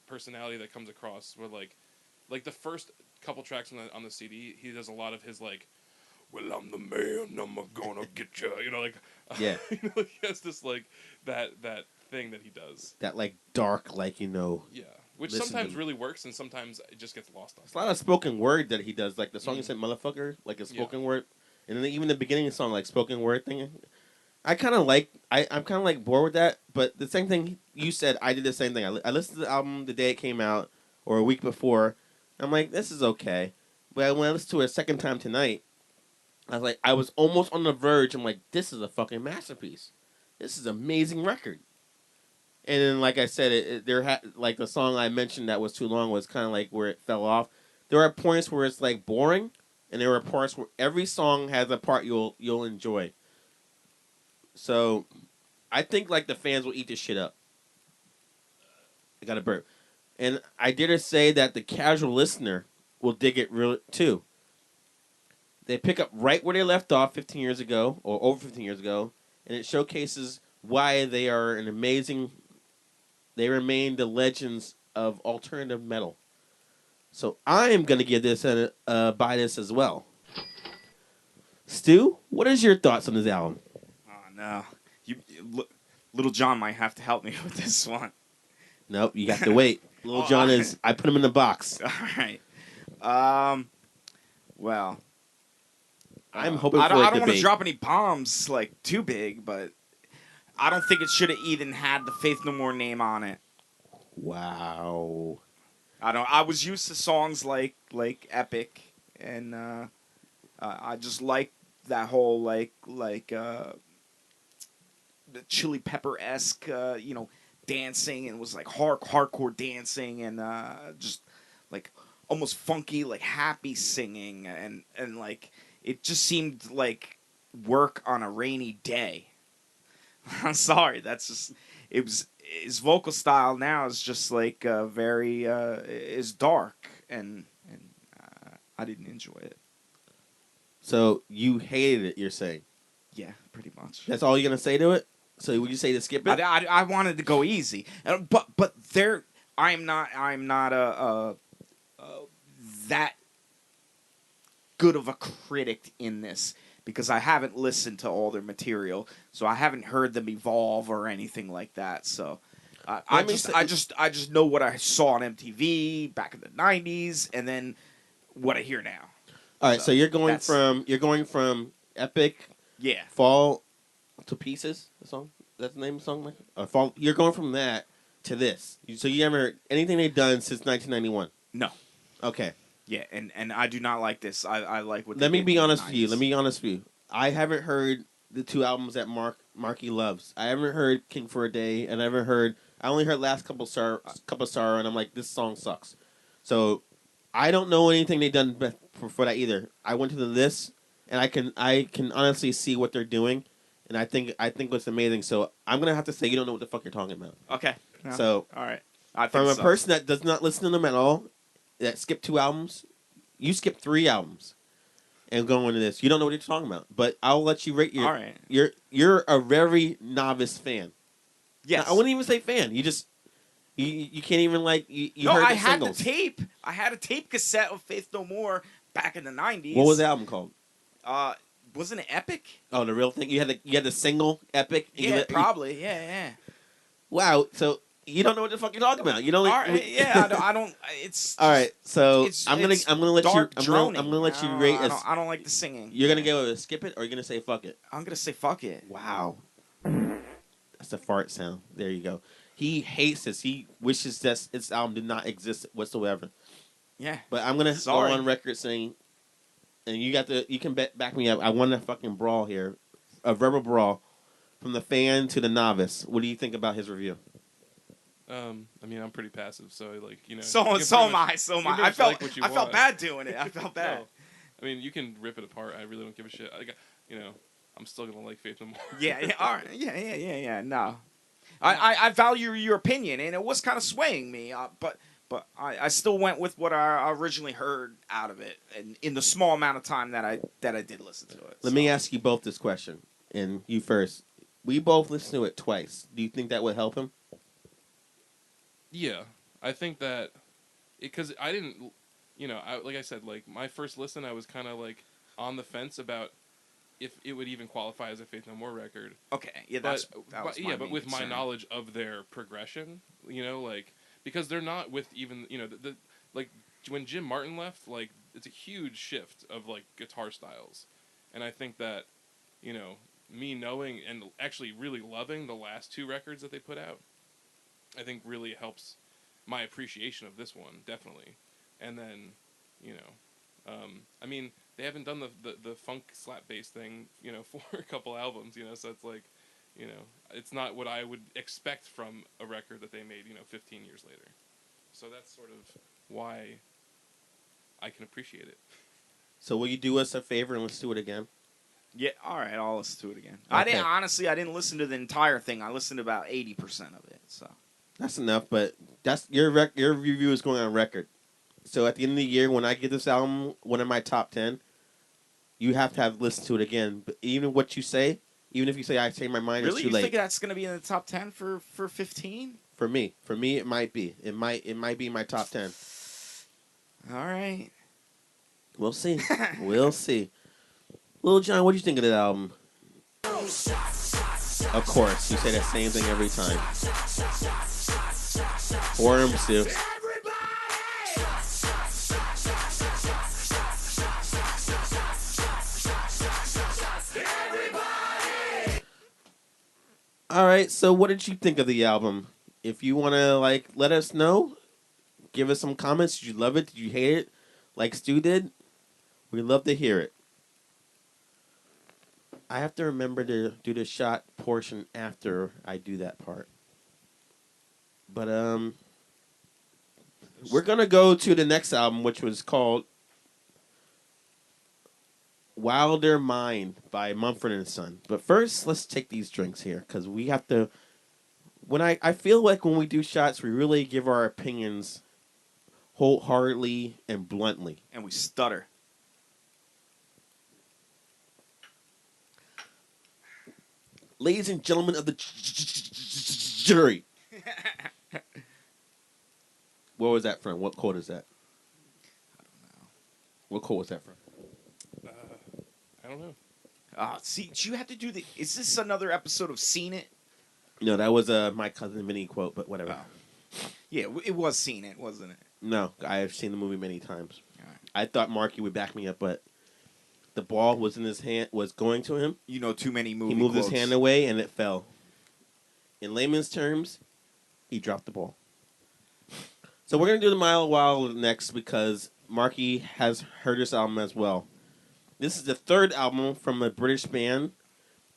personality that comes across where like the first couple tracks on the CD, he does a lot of his like, well, I'm the man, I'm gonna get you, like Yeah. he has this like that thing that he does. That like dark, Yeah, which listen sometimes to. really works and sometimes it just gets lost on It's a lot of spoken word that he does, like the song you Mm. said, "Motherfucker," like a Yeah. spoken word, and then even the beginning of the song, like spoken word thing. I kind of like, I'm kind of like bored with that, but the same thing you said, I did the same thing. I listened to the album the day it came out or a week before. I'm like, this is okay, but when I listened to it a second time tonight, I was like, I was almost on the verge. I'm like, this is a fucking masterpiece. This is an amazing record. And then, like I said, like the song I mentioned that was too long was kind of like where it fell off. There are points where it's like boring, and there are parts where every song has a part you'll enjoy. So, I think like the fans will eat this shit up. I got a burp, and I dare to say that the casual listener will dig it real too. They pick up right where they left off 15 years ago, or over 15 years ago, and it showcases why they are an amazing. They remain the legends of alternative metal. So I am going to give this buy this as well. Stu, what is your thoughts on this album? Oh no, you, Little John might have to help me with this one. Nope, you got to wait. Little John is. I put him in the box. All right. Well, I'm hoping for a I don't want to debate. drop any bombs like too big, but I don't think it should have even had the Faith No More name on it. Wow. I don't. I was used to songs like Epic, and I just like that whole the Chili Pepper esque dancing, and it was like hardcore dancing, and just like almost funky, like happy singing, and like it just seemed like work on a rainy day. I'm sorry, that's just it was his vocal style now is just like very is dark, and I didn't enjoy it. So you hated it, you're saying? Yeah, pretty much. That's all you're gonna say to it. So would you say to skip it? I wanted to go easy, but there I'm not that good of a critic in this because I haven't listened to all their material, so I haven't heard them evolve or anything like that. So I just know what I saw on MTV back in the '90s, and then what I hear now. All right, so you're going from epic, Yeah, fall to pieces. The song, that's the name of the song. Fall. You're going from that to this. So you haven't heard anything they've done since 1991. no. Okay. Yeah, and I do not like this. I like what. Let me be honest with you. 90s. Let me be honest with you. I haven't heard the two albums that Marky loves. I haven't heard King for a Day, and I haven't heard. I only heard last couple Sorrow, and I'm like, this song sucks. So I don't know anything they've done for that either. I went to the list, and I can honestly see what they're doing, and I think it's amazing. So I'm gonna have to say you don't know what the fuck you're talking about. Okay. No. So all right. From a person that does not listen to them at all, that skipped 2 albums, you skipped 3 albums, and go into this. You don't know what you're talking about. But I'll let you rate your. All right. You're a very novice fan. Yes. I wouldn't even say fan. You just you can't even like you. No, heard I the had singles. the tape. I had a tape cassette of Faith No More back in the '90s. What was the album called? Wasn't it Epic? Oh, the real thing. You had the single Epic. Yeah, probably. Yeah. Wow. So you don't know what the fuck you're talking about. You don't. All right, yeah, I don't. It's all right. So I'm gonna let dark you. droning. I'm gonna let you rate. I don't like the singing. You're gonna go with skip it, or you're gonna say fuck it. I'm gonna say fuck it. Wow. That's a fart sound. There you go. He hates this. He wishes that this album did not exist whatsoever. Yeah. But I'm gonna go on record saying, and you can back me up. I want a fucking brawl here, a verbal brawl, from the fan to the novice. What do you think about his review? I mean, I'm pretty passive, so like So am I. I felt bad doing it. I felt bad. No. I mean, you can rip it apart. I really don't give a shit. I'm still gonna like Faith No More. Yeah. All right. Yeah. No, I value your opinion, and it was kind of swaying me. But I still went with what I originally heard out of it, and in the small amount of time that I did listen to it. Let me ask you both this question, and you first. We both listened to it twice. Do you think that would help him? Yeah, I think that because I didn't, like I said, like my first listen, I was kind of like on the fence about if it would even qualify as a Faith No More record. Okay, yeah, but with concern. my knowledge of their progression, because they're not with even like when Jim Martin left, like it's a huge shift of like guitar styles, and I think that me knowing and actually really loving the last 2 records that they put out, I think really helps my appreciation of this one, definitely. And then, I mean, they haven't done the funk slap bass thing, for a couple albums, so it's like, it's not what I would expect from a record that they made, 15 years later. So that's sort of why I can appreciate it. So will you do us a favor and let's do it again? Yeah, all right, I'll listen to it again. Okay. I didn't listen to the entire thing. I listened to about 80% of it, so. That's enough, but that's your review is going on record. So at the end of the year, when I get this album, one of my top 10, you have to have listened to it again. But even what you say, even if you say I change my mind, really? It's too late. You think that's going to be in the top 10 for 15? For me, it might be. It might be my top 10. All right, we'll see. We'll see. Lil Jon, what do you think of that album? Of course, you say that same thing every time. For him, Stu. All right, so what did you think of the album? If you want to let us know, give us some comments. Did you love it? Did you hate it? Like Stu did? We'd love to hear it. I have to remember to do the shot portion after I do that part. But we're gonna go to the next album, which was called Wilder Mind by Mumford and Son. But first, let's take these drinks here, because we have to. When I feel like when we do shots, we really give our opinions wholeheartedly and bluntly, and we stutter. Ladies and gentlemen of the jury. Where was that from? What quote is that? I don't know. What quote was that from? I don't know. See, you have to do the. Is this another episode of Seen It? No, that was my cousin Vinny quote, but whatever. Oh. Yeah, it was Seen It, wasn't it? No, I have seen the movie many times. All right. I thought Marky would back me up, but the ball was in his hand, was going to him. You know too many movie He moved quotes. his hand away, and it fell. In layman's terms, he dropped the ball. So we're gonna do the Mile a While next because Marky has heard this album as well. This is the third album from a British band,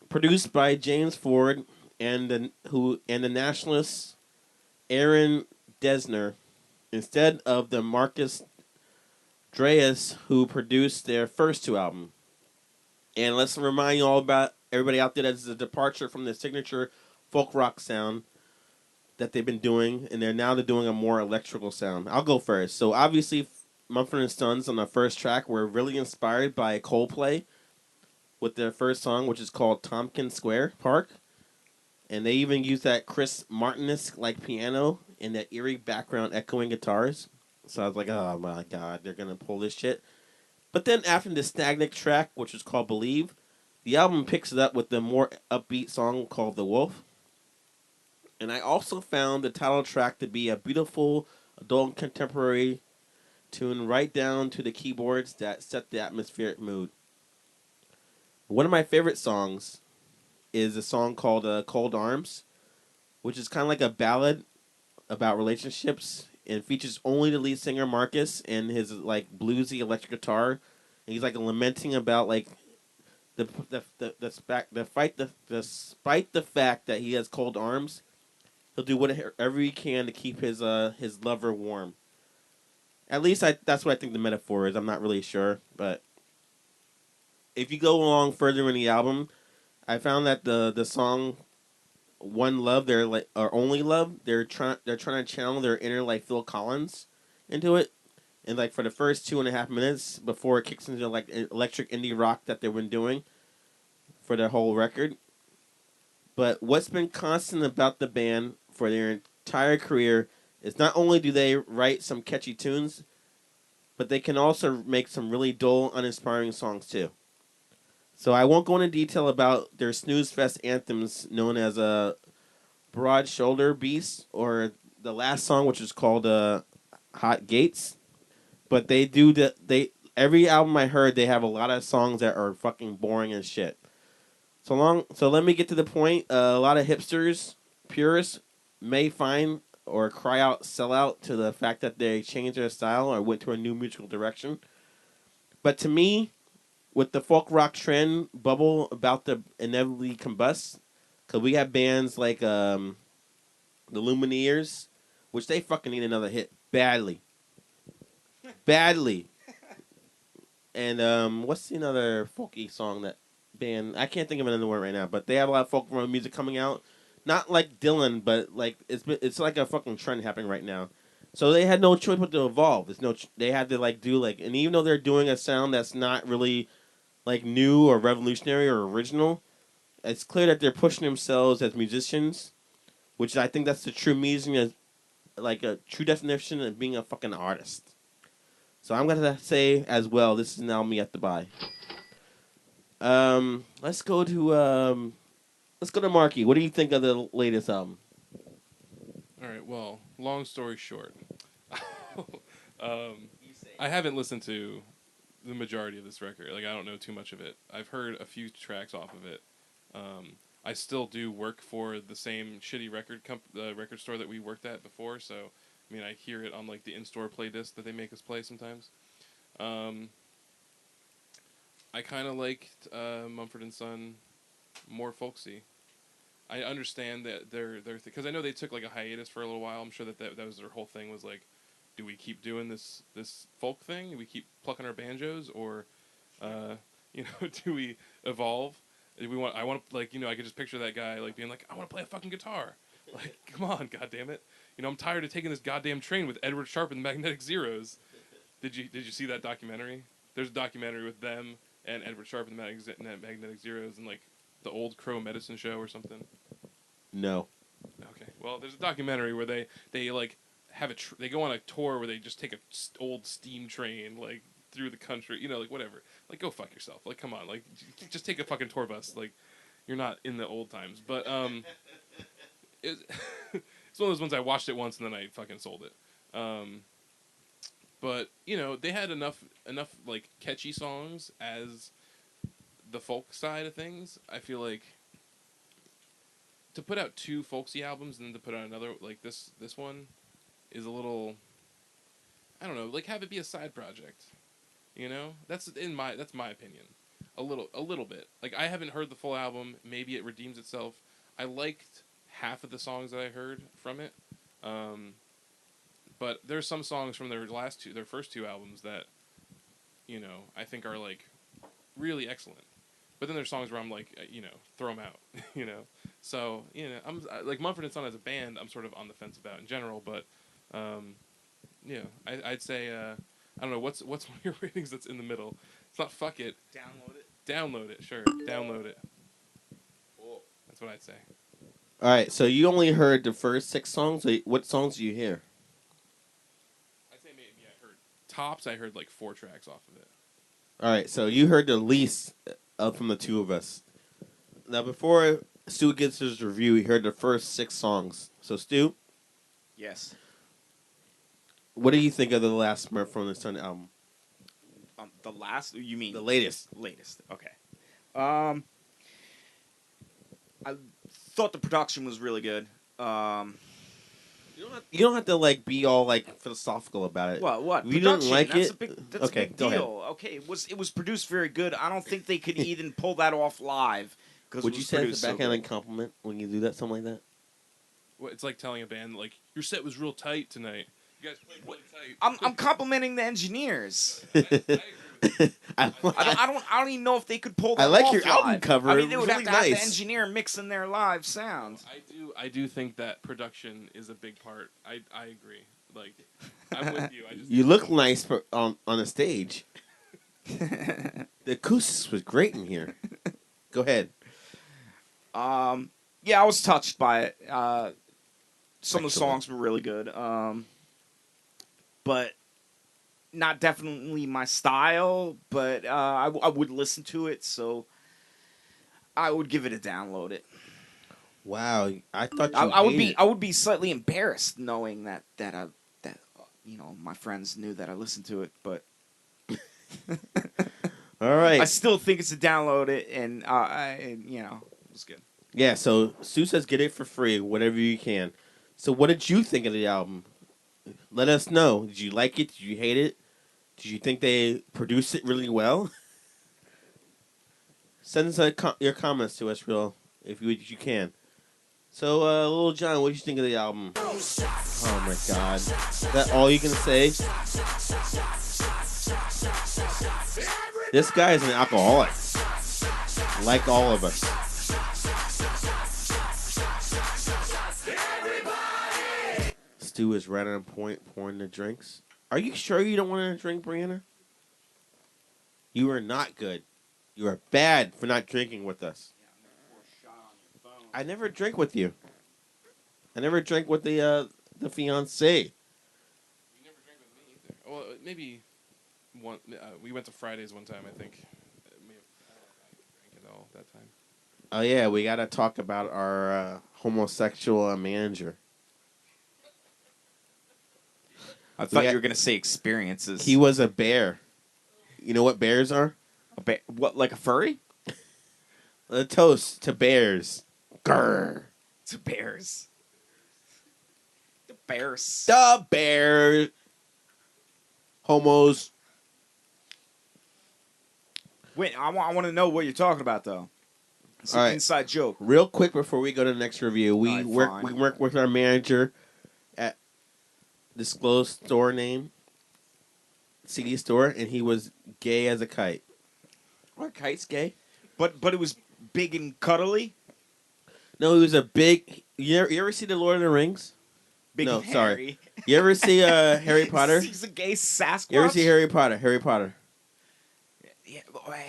produced by James Ford and the nationalist Aaron Dessner, instead of the Marcus Dreas who produced their first two albums. And let's remind you all about everybody out there that this is a departure from the signature folk rock sound that they've been doing, and they're doing a more electrical sound. I'll go first. So obviously, Mumford and Sons on the first track were really inspired by Coldplay with their first song, which is called Tompkins Square Park. And they even used that Chris Martin-esque like piano and that eerie background echoing guitars. So I was like, oh my god, they're going to pull this shit. But then after the stagnant track, which was called Believe, the album picks it up with the more upbeat song called The Wolf. And I also found the title track to be a beautiful adult contemporary tune right down to the keyboards that set the atmospheric mood. One of my favorite songs is a song called Cold Arms, which is kind of like a ballad about relationships and features only the lead singer Marcus and his like bluesy electric guitar. And he's like lamenting about like despite the fact that he has cold arms, he'll do whatever he can to keep his lover warm. At least that's what I think the metaphor is. I'm not really sure, but if you go along further in the album, I found that the song "One Love," they're like or "Only Love," they're trying to channel their inner like Phil Collins into it, and like for the first 2.5 minutes before it kicks into like electric indie rock that they've been doing for their whole record. But what's been constant about the band for their entire career is not only do they write some catchy tunes, but they can also make some really dull, uninspiring songs too. So I won't go into detail about their snooze fest anthems known as Broad Shoulder Beast or the last song, which is called Hot Gates. But every album I heard, they have a lot of songs that are fucking boring as shit. So let me get to the point. A lot of hipsters, purists, may find or cry out, sell out to the fact that they changed their style or went to a new musical direction. But to me, with the folk rock trend bubble about to inevitably combust, because we have bands like the Lumineers, which they fucking need another hit badly. Badly. And what's another folky song that band? I can't think of another one right now, but they have a lot of folk music coming out. Not like Dylan, but like it's like a fucking trend happening right now. So they had no choice but to evolve. They had to like do like, and even though they're doing a sound that's not really like new or revolutionary or original, it's clear that they're pushing themselves as musicians, which I think that's the true meaning of like a true definition of being a fucking artist. So I'm gonna say as well, this is now me at the buy. Let's go to Marky. What do you think of the latest album? All right. Well, long story short, I haven't listened to the majority of this record. Like, I don't know too much of it. I've heard a few tracks off of it. I still do work for the same shitty record store that we worked at before. So, I mean, I hear it on like the in-store playlist that they make us play sometimes. I kind of liked Mumford and Son more folksy. I understand that they're because I know they took like a hiatus for a little while. I'm sure that was their whole thing was like, do we keep doing this folk thing? Do we keep plucking our banjos, or do we evolve? I want to like I could just picture that guy like being like, I want to play a fucking guitar. Like, come on, goddamn it! I'm tired of taking this goddamn train with Edward Sharpe and the Magnetic Zeros. Did you see that documentary? There's a documentary with them and Edward Sharpe and the Magnetic Zeros, and like the Old Crow Medicine Show or something? No. Okay. Well, there's a documentary where they like have they go on a tour where they just take a old steam train like through the country, like whatever. Like go fuck yourself. Like come on, like just take a fucking tour bus. Like you're not in the old times. But it's it's one of those ones I watched it once and then I fucking sold it. But they had enough like catchy songs as the folk side of things. I feel like to put out two folksy albums and then to put out another like this one is a little, I don't know, like have it be a side project. That's my opinion. A little bit. Like I haven't heard the full album. Maybe it redeems itself. I liked half of the songs that I heard from it. But there's some songs from their first two albums that, I think are like really excellent. But then there's songs where I'm like, throw them out, So, I'm like Mumford and Son as a band, I'm sort of on the fence about in general. But, I'd say, I don't know, what's one of your ratings that's in the middle? It's not fuck it. Download it. Download it, sure. Download it. Cool. That's what I'd say. All right, so you only heard the first 6 songs. What songs do you hear? I'd say maybe I heard tops. I heard like 4 tracks off of it. All right, so you heard the least from the two of us. Now, before Stu gives his review, he heard the first 6 songs. So, Stu, Yes. what do you think of the last Mumford and Son album? The last? You mean The latest. Latest. Okay. I thought the production was really good. You don't have to like be all like philosophical about it. What? If you don't Production, like that's it, a big, that's okay, a big go ahead. deal. Okay, it was produced very good. I don't think they could even pull that off live. Would you say it's a backhanded compliment when you do that, something like that? Well, it's like telling a band like your set was real tight tonight. You guys played really tight. I'm complimenting the engineers. I agree with you. I don't even know if they could pull that I like off your album live. cover. I mean, they would Really have to have the nice. engineer mixing their live sounds. I do think that production is a big part. I agree. Like I'm with you. You look nice on a stage. The acoustics was great in here. Go ahead. Yeah, I was touched by it. Some of the Excellent. songs were really good. But not definitely my style, but I would listen to it, so I would give it a download it. Wow, I thought you I would be slightly embarrassed knowing that my friends knew that I listened to it, but All right. I still think it's a download it, and it was good. Yeah, so Stu says get it for free, whatever you can. So what did you think of the album? Let us know. Did you like it? Did you hate it? Did you think they produced it really well? Send us your comments to us, if you can. So, Little John, what did you think of the album? Oh my God, is that all you can say? This guy is an alcoholic, like all of us. Stu is right on point pouring the drinks. Are you sure you don't want to drink, Brianna? You are not good. You are bad for not drinking with us. I never drink with you. I never drink with the fiancé. You never drank with me either. Well, maybe one. We went to Fridays one time. I think. I don't know if I drank at all that time. Oh yeah, we gotta talk about our homosexual manager. I thought you were going to say experiences. He was a bear. You know what bears are? A bear? What, like a furry? A toast to bears. Grr. To bears. The bears. The bear. Homos. Wait, I want to know what you're talking about, though. It's an inside joke. Real quick before we go to the next review, we work with our manager at disclosed store name, CD store, and he was gay as a kite. Are kites gay? But it was big and cuddly? No, he was a big... You ever see The Lord of the Rings? Big no, and sorry. hairy. You ever see Harry Potter? He's a gay Sasquatch? You ever see Harry Potter? Harry Potter. Yeah,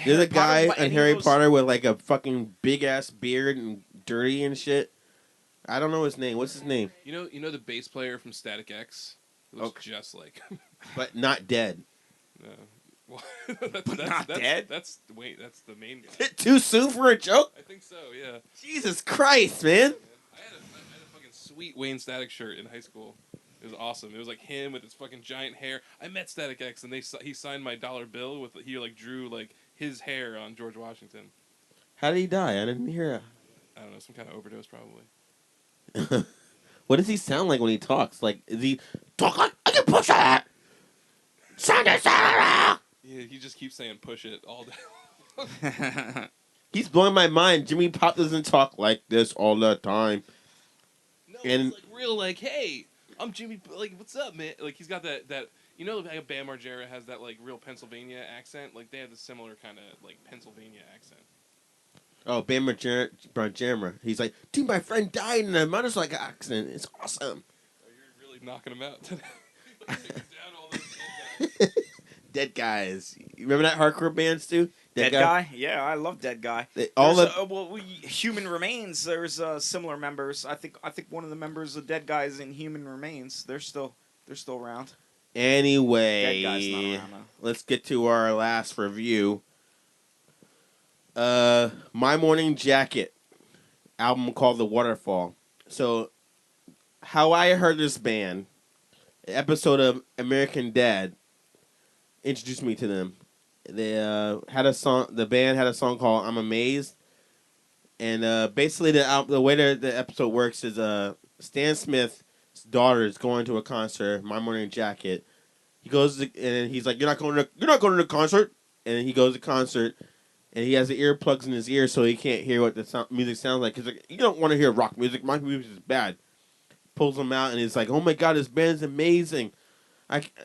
There's a guy what, in any of Harry those- Potter with like a fucking big ass beard and dirty and shit. I don't know his name. What's his name? You know the bass player from Static X? It looks Okay. just like him. But not dead. No. Well, But not dead? That's the main guy. Too soon for a joke? I think so. Yeah. Jesus Christ, man. I had a fucking sweet Wayne Static shirt in high school. It was awesome. It was like him with his fucking giant hair. I met Static X and he signed my dollar bill with he like drew like his hair on George Washington. How did he die? I didn't hear I don't know, some kind of overdose probably. it. What does he sound like when he talks? Like, is he talk like I can push it? Yeah, he just keeps saying push it all day. He's blowing my mind. Jimmy Pop doesn't talk like this all the time. No, And- it's like real like, hey, I'm Jimmy. Like, what's up, man? Like, he's got that. You know how Bam Margera has that like real Pennsylvania accent? Like, they have the similar kind of like Pennsylvania accent. Oh, Bam Margera. He's like, dude, my friend died in a motorcycle accident. It's awesome. Oh, you're really knocking him out today. Taking down all those dead guys. Dead Guys. You remember that hardcore band, Stu? Dead Guy? Yeah, I love Dead Guy. All There's, the Human Remains. There's similar members. I think one of the members of Dead Guy is in Human Remains. They're still around. Anyway, Dead Guy's not around now. let's get to our last review. My Morning Jacket album called The Waterfall. So, how I heard this band, an episode of American Dad introduced me to them. They had a song. The band had a song called "I'm Amazed," and basically the way the episode works is Stan Smith's daughter is going to a concert. My Morning Jacket. He goes and he's like, "You're not going to the concert," and he goes to the concert. And he has the earplugs in his ear so he can't hear what the music sounds like. He's like, you don't want to hear rock music. My music is bad. Pulls him out and he's like, oh my god, this band is amazing.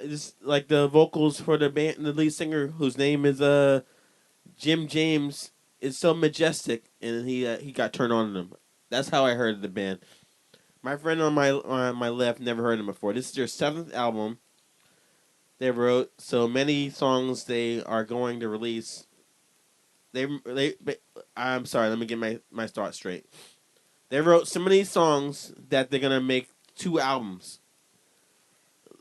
It's like the vocals for the band, the lead singer whose name is Jim James is so majestic, and he got turned on to them. That's how I heard of the band. My friend on my left never heard them before. This is their 7th album they wrote. So many songs they are going to release. I'm sorry. Let me get my thoughts straight. They wrote so many songs that they're gonna make 2 albums.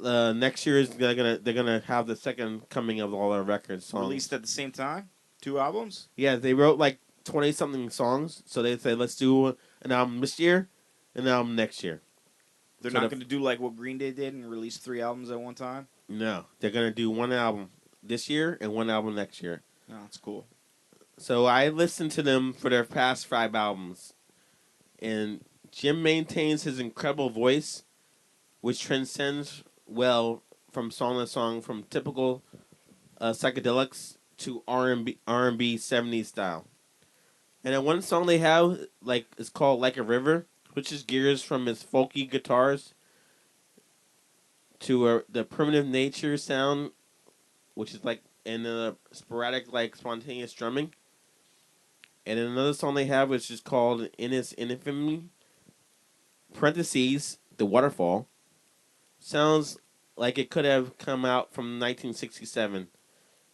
Next year they're gonna have the second coming of all their record songs Released at the same time? 2 albums? Yeah, they wrote like 20 something songs. So they said let's do an album this year, and an album next year. They're So not going to do like what Green Day did and release 3 albums at one time? No, they're gonna do 1 album this year and 1 album next year. No, that's cool. So I listened to them for their past 5 albums, and Jim maintains his incredible voice, which transcends well from song to song, from typical psychedelics to R&B 70s style. And then one song they have is called "Like a River," which is gears from his folky guitars to the primitive nature sound, which is like in a sporadic, like spontaneous drumming. And then another song they have, which is called "In Its Infamy," parentheses, "The Waterfall," sounds like it could have come out from 1967.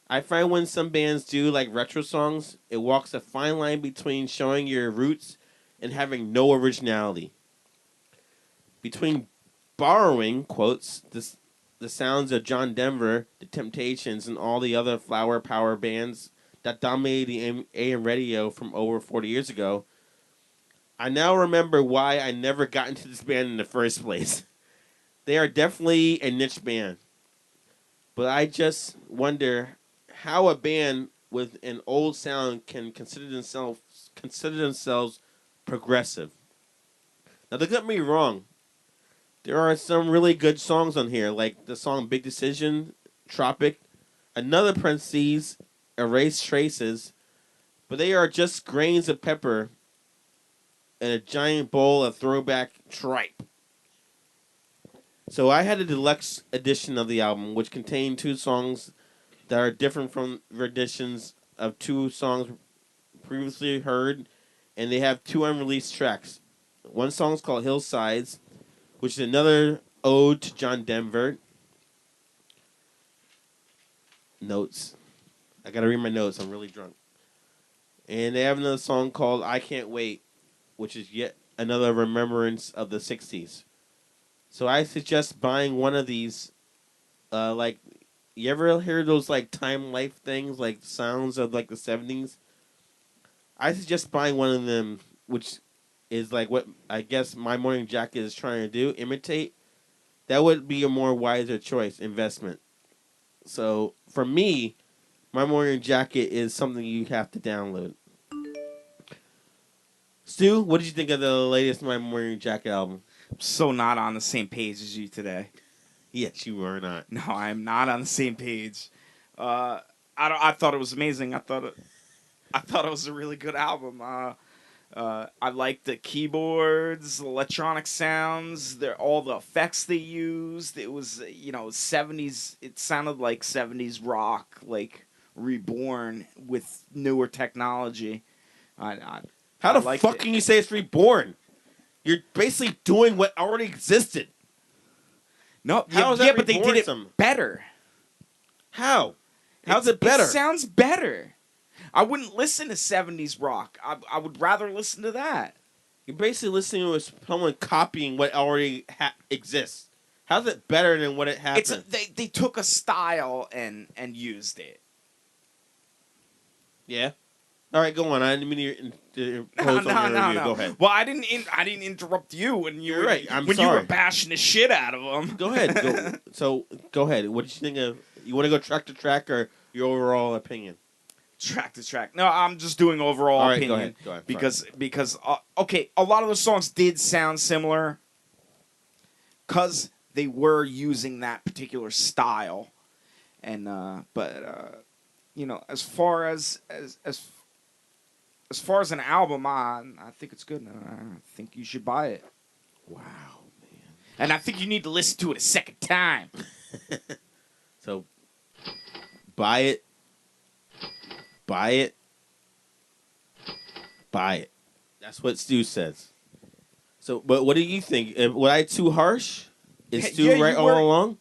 I find when some bands do like retro songs, it walks a fine line between showing your roots and having no originality. Between borrowing, quotes, the sounds of John Denver, The Temptations, and all the other flower power bands that dominated the AM radio from over 40 years ago, I now remember why I never got into this band in the first place. They are definitely a niche band. But I just wonder how a band with an old sound can consider themselves progressive. Now, don't get me wrong. There are some really good songs on here, like the song Big Decision, Tropic, another parentheses, Erase Traces, but they are just grains of pepper in a giant bowl of throwback tripe. So I had a deluxe edition of the album, which contained 2 songs that are different from renditions of 2 songs previously heard, and they have 2 unreleased tracks. One song is called Hillsides, which is another ode to John Denver. Notes. I gotta read my notes. I'm really drunk. And they have another song called "I Can't Wait," which is yet another remembrance of the '60s. So I suggest buying one of these. Like, you ever hear those like time life things, like sounds of like the '70s? I suggest buying one of them, which is like what I guess My Morning Jacket is trying to do, imitate. That would be a more wiser choice, investment. So for me, My Morning Jacket is something you have to download. Stu, what did you think of the latest My Morning Jacket album? I'm so not on the same page as you today. Yes, you are not. No, I'm not on the same page. I thought it was amazing. I thought it was a really good album. I like the keyboards, electronic sounds, all the effects they used. It was, 70s. It sounded like 70s rock, like reborn with newer technology. I, How I the liked fuck it. can you say it's reborn? You're basically doing what already existed. No, How is yeah, that but they did reborn it some? better. How? How's it better? It sounds better. I wouldn't listen to 70s rock. I would rather listen to that. You're basically listening to someone copying what already exists. How's it better than what it happened? They took a style and used it. Yeah. All right, go on. I didn't mean to No, impose on no, your no, review. no. Go ahead. Well, I didn't interrupt you when You're right. I'm when you were sorry. bashing the shit out of them. Go ahead. Go. So go ahead. What did you think of? You want to go track to track or your overall opinion? Track to track. No, I'm just doing overall All right, opinion go ahead. Go ahead. because okay, a lot of the songs did sound similar because they were using that particular style, and as far as far as an album, I think it's good. I think you should buy it, Wow, and I think you need to listen to it a second time. man. So buy it. Buy it. Buy it. That's what Stu says. So, but what do you think? Was I too harsh? Is Stu Yeah, right you all were. along?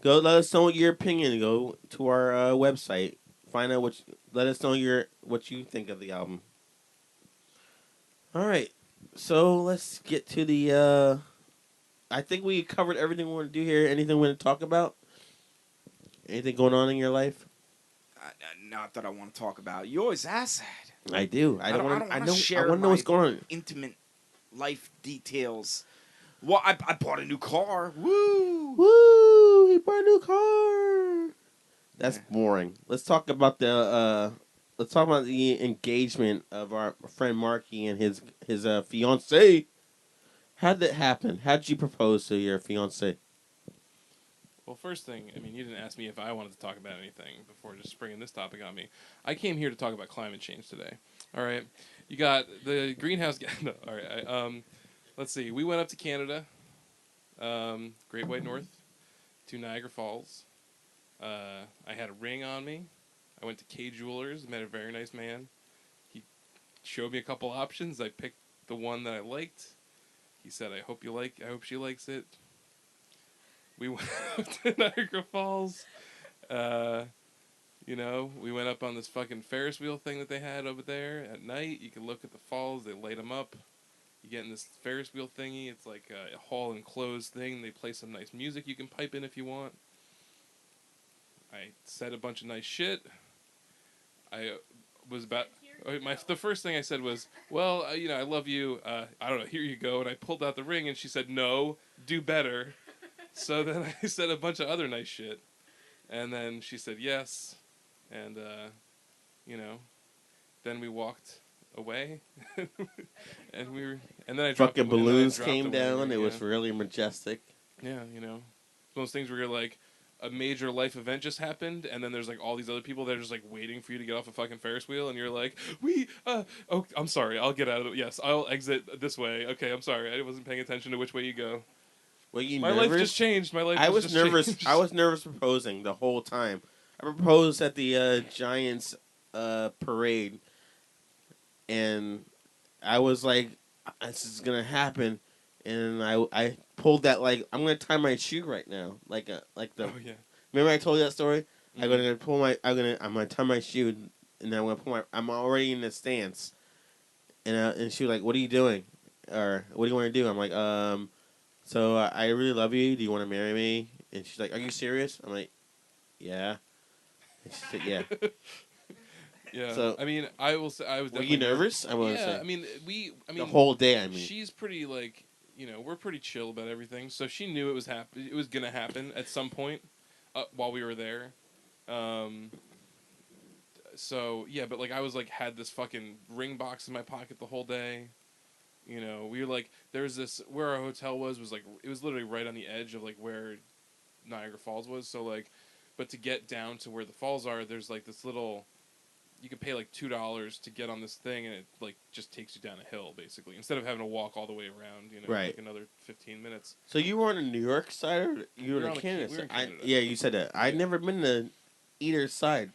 Go let us know your opinion. Go to our website. Find out let us know what you think of the album. All right. So let's get to the. I think we covered everything we want to do here. Anything we want to talk about? Anything going on in your life? Not that I want to talk about. You always ask that. I do. I don't want to. I want know. to I share want to know my what's going on. intimate life details. Well, I bought a new car. Woo! Woo! He bought a new car. That's Yeah. boring. Let's talk about the. Let's talk about the engagement of our friend Marky and his fiance. How'd that happen? How'd you propose to your fiance? Well, first thing, I mean, you didn't ask me if I wanted to talk about anything before just springing this topic on me. I came here to talk about climate change today. All right, you got the greenhouse gas. No, all right. Let's see. We went up to Canada, Great White North, to Niagara Falls. I had a ring on me. I went to K Jewelers, met a very nice man. He showed me a couple options. I picked the one that I liked. He said, I hope she likes it. We went up to Niagara Falls. We went up on this fucking Ferris wheel thing that they had over there at night. You can look at the falls. They light them up. You get in this Ferris wheel thingy. It's like a hall enclosed thing. They play some nice music you can pipe in if you want. I said a bunch of nice shit. I was about... the first thing I said was, well, I love you. I don't know, here you go. And I pulled out the ring, and she said, no, do better. So then I said a bunch of other nice shit. And then she said yes. And, then we walked away. and then I dropped Fucking the- and then I balloons dropped came the ring, down. It yeah. was really majestic. Yeah, those things where you're like, a major life event just happened, and then there's like all these other people that are just like waiting for you to get off a fucking Ferris wheel, and you're like, I'm sorry, I'll get out of it. Yes, I'll exit this way. Okay, I'm sorry, I wasn't paying attention to which way you go. Were you My nervous? life just changed. I was just nervous. changed. I was nervous proposing the whole time. I proposed at the Giants parade, and I was like, "This is gonna happen." And I pulled that, like, I'm gonna tie my shoe right now, like the. Oh yeah. Remember I told you that story? I'm gonna pull my. I'm gonna tie my shoe, and then I'm gonna pull my. I'm already in the stance, and she was like, "What are you doing? Or what do you want to do?" I'm like, So I really love you. Do you want to marry me? And she's like, "Are you serious?" I'm like, "Yeah." And she said, "Yeah." Yeah. So I mean, I will say I was were definitely you nervous? I want to Yeah. say I mean, the whole day. she's pretty like we're pretty chill about everything, so she knew it was gonna happen at some point while we were there. Um, so yeah, but like I was like had this fucking ring box in my pocket the whole day. We were like there's this where our hotel was like it was literally right on the edge of like where Niagara Falls was. So like, but to get down to where the falls are, there's like this little. You can pay like $2 to get on this thing, and it like just takes you down a hill basically instead of having to walk all the way around. Right. Like another 15 minutes. So you were on the New York side, or you were on the Canada We were side? in Canada. Yeah, you said that. I'd never been to either side.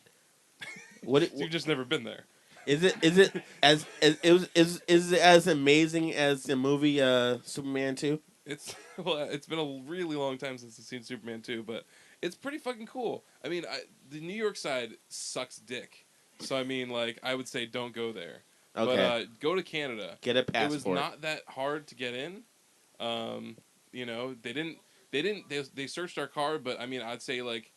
So you've just never been there. Is it? Is it as is it as amazing as the movie Superman 2? It's it's been a really long time since I've seen Superman 2, but it's pretty fucking cool. I mean, the New York side sucks dick. So I mean, like I would say don't go there. Okay. But go to Canada. Get a passport. It was not that hard to get in. They searched our car, but I mean, I'd say like,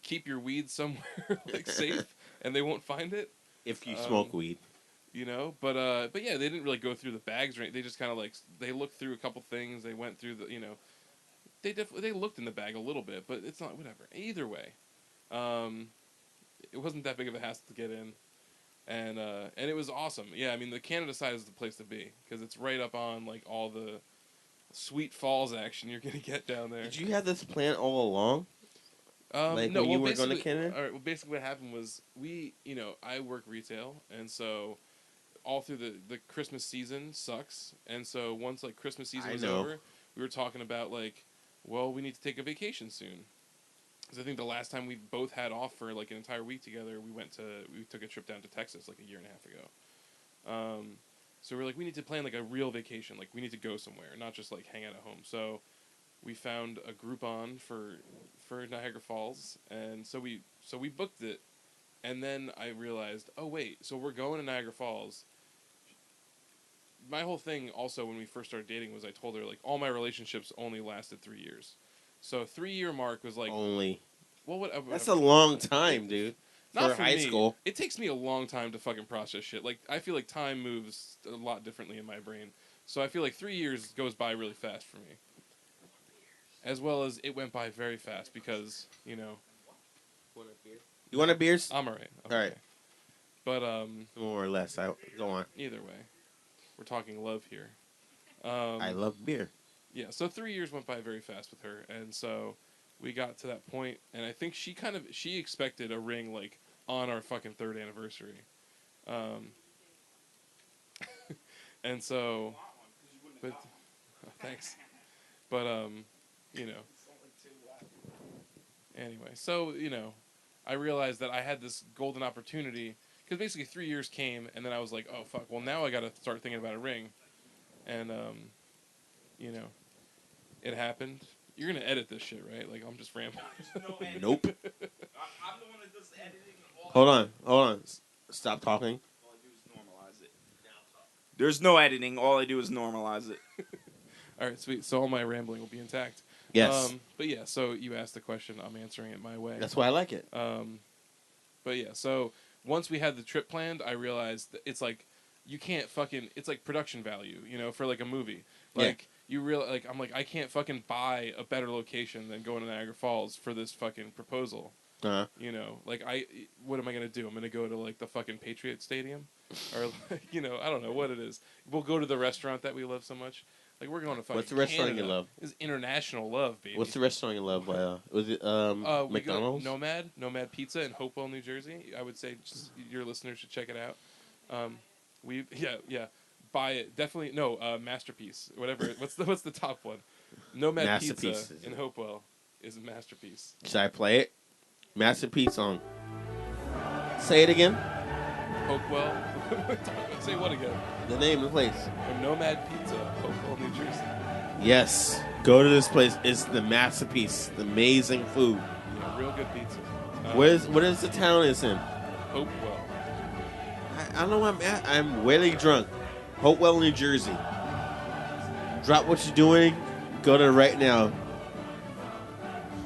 keep your weed somewhere like safe, and they won't find it. If you smoke weed. But yeah, they didn't really go through the bags or anything. They just kind of like they looked through a couple things. They went through they looked in the bag a little bit, but it's not whatever. Either way, it wasn't that big of a hassle to get in, and it was awesome. Yeah, I mean the Canada side is the place to be because it's right up on like all the sweet falls action you're gonna get down there. Did you have this plan all along? Like no, when you were going to Canada? All right. Well, basically, what happened was I work retail, and so all through the Christmas season sucks, and so once like Christmas season was over, we were talking about like, well, we need to take a vacation soon, because I think the last time we both had off for like an entire week together, we took a trip down to Texas like a year and a half ago. So we're like, we need to plan like a real vacation, like we need to go somewhere, not just like hang out at home. So we found a Groupon for Niagara Falls, and so we booked it, and then I realized, oh wait, so we're going to Niagara Falls. My whole thing also when we first started dating was I told her like all my relationships only lasted 3 years, so 3-year mark was like only. Well, whatever. That's a long time, dude. Not for for high me. school. It takes me a long time to fucking process shit. Like I feel like time moves a lot differently in my brain, so I feel like 3 years goes by really fast for me. As well as it went by very fast because You want a beer? I'm alright. All right. But more or less. Go on. either way, we're talking love here. I love beer. Yeah, so 3 years went by very fast with her, and so we got to that point, and I think she expected a ring like on our fucking 3rd anniversary, and so, but thanks, but anyway, so I realized that I had this golden opportunity because basically 3 years came, and then I was like, oh fuck, well now I got to start thinking about a ring, and it happened. You're gonna edit this shit, right? Like I'm just rambling. Nope. I'm the one that does the editing. Hold on. Stop talking. All I do is normalize it. There's no editing. All I do is normalize it. All right, sweet. So all my rambling will be intact. Yes. But yeah, so you asked the question. I'm answering it my way. That's why I like it. But yeah, so once we had the trip planned, I realized that it's like you can't fucking. It's like production value, for like a movie. Like I'm like I can't fucking buy a better location than going to Niagara Falls for this fucking proposal. Uh-huh. Like what am I gonna do? I'm gonna go to like the fucking Patriot Stadium, or like, I don't know what it is. We'll go to the restaurant that we love so much. Like we're going to fucking. What's the restaurant Canada. you love? It's international love, baby. What's the restaurant you love? Was it we McDonald's? go Nomad Pizza in Hopewell, New Jersey. I would say just your listeners should check it out. Yeah. Buy it. Definitely no Masterpiece. Whatever. What's the top one? Nomad Pizza in Hopewell is a masterpiece. Should I play it? Masterpiece on. Say it again. Hopewell. Say what again? The name of the place. Nomad Pizza, Hopewell, New Jersey. Yes. Go to this place. It's the masterpiece. The amazing food. Yeah. real good pizza. What is the town it's in? Hopewell. I don't know where I'm at. I'm way drunk. Hopewell, New Jersey. Drop what you're doing. Go to right now.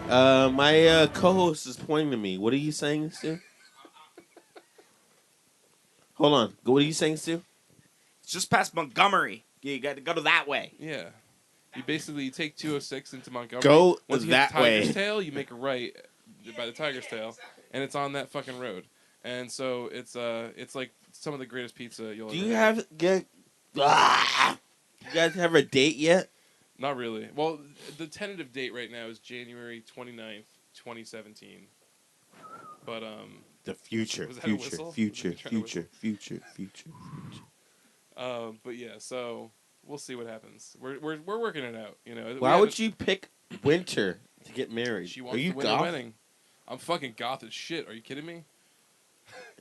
My co-host is pointing to me. What are you saying, Stu? Hold on. What are you saying, Stu? It's just past Montgomery. You got to go to that way. Yeah. You take 206 into Montgomery. Go Once you that get to Tiger's way. Tail, you make a right by the Tiger's Tail, and it's on that fucking road. And so it's like some of the greatest pizza you'll Do ever you have you guys have a date yet? Not really. Well, the tentative date right now is January 29th, 2017. But The future, Was that a future, whistle? future, Was he trying to future, future, future. but yeah, so we'll see what happens. We're working it out, you know. Why would you pick winter to get married? She Are wants you the winter goth? wedding. I'm fucking goth as shit. Are you kidding me?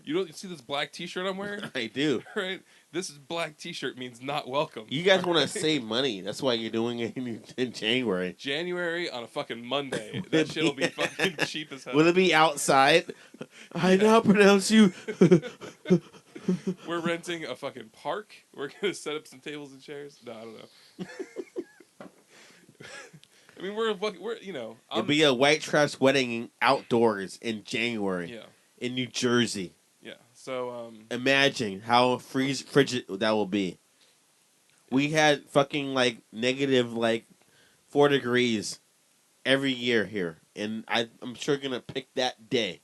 You don't see this black T-shirt I'm wearing? I do. Right? This is black T-shirt means not welcome. You guys want to Alright? save money. That's why you're doing it in January. January on a fucking Monday. That shit'll be fucking cheap as hell. Will it be outside? I now pronounce you. We're renting a fucking park. We're gonna set up some tables and chairs. No, I don't know. I mean, we're you know. It'll be a white trash wedding outdoors in January Yeah, in New Jersey. yeah. So Imagine how frigid that will be. We had fucking like negative like 4 degrees every year here, and I'm sure gonna pick that day.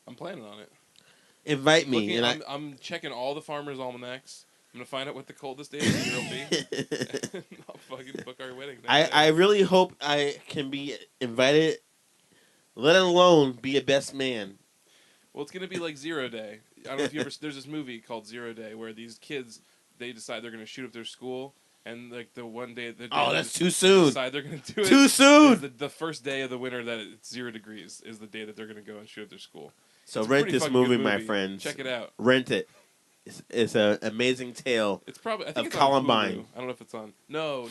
I'm planning on it. Invite me, Looking, and I'm checking all the farmers' almanacs. I'm gonna find out what the coldest day of the year will be. And I'll fucking book our wedding. I really hope I can be invited, let alone be a best man. Well, it's gonna be like 0 Day. I don't know if you ever. There's this movie called 0 Day where these kids they decide they're gonna shoot up their school, and like the one day. Oh, that's too they soon. decide they're gonna do it. Too soon. is The first day of the winter that it's 0 degrees is the day that they're gonna go and shoot up their school. So It's a rent pretty this fucking good movie, my movie. friends. Check it out. Rent it. It's an amazing tale. It's probably I Of think it's Columbine. On Hulu. I don't know if it's on. No.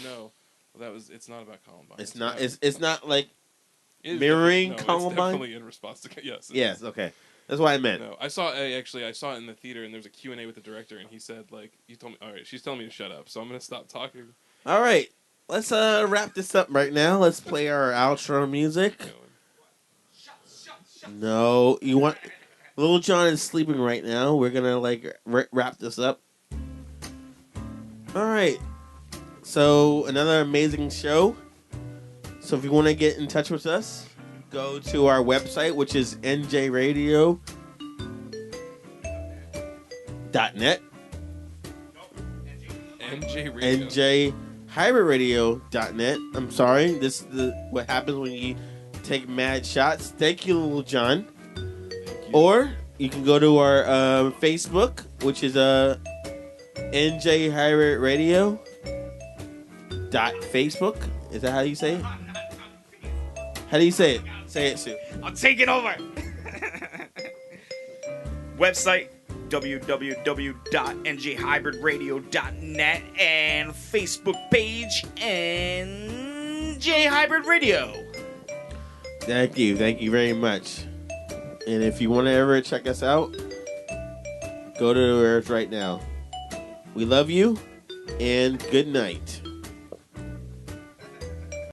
Well, it's not about Columbine. It's not. It's not like It is mirroring definitely- Columbine? It's definitely in response to yes. it yes. is. Okay, that's what I meant. No, I saw it in the theater, and there was a Q&A with the director, and he said like, "You told me, all right." She's telling me to shut up, so I'm gonna stop talking. All right, let's wrap this up right now. Let's play our outro music. No, you want Little John is sleeping right now. We're gonna like wrap this up. All right. So another amazing show. So if you want to get in touch with us, go to our website, which is njradio.net. NJ Radio. njhybridradio.net. I'm sorry. This is what happens when you take mad shots. Thank you, Little John. Or you can go to our Facebook, which is NJ Hybrid Radio. .facebook. Is that how you say it? How do you say it? Say it, Sue. I'll take it over. Website www.njhybridradio.net and Facebook page NJ Hybrid Radio. Thank you very much. And if you want to ever check us out, go to Earth right now. We love you, and good night.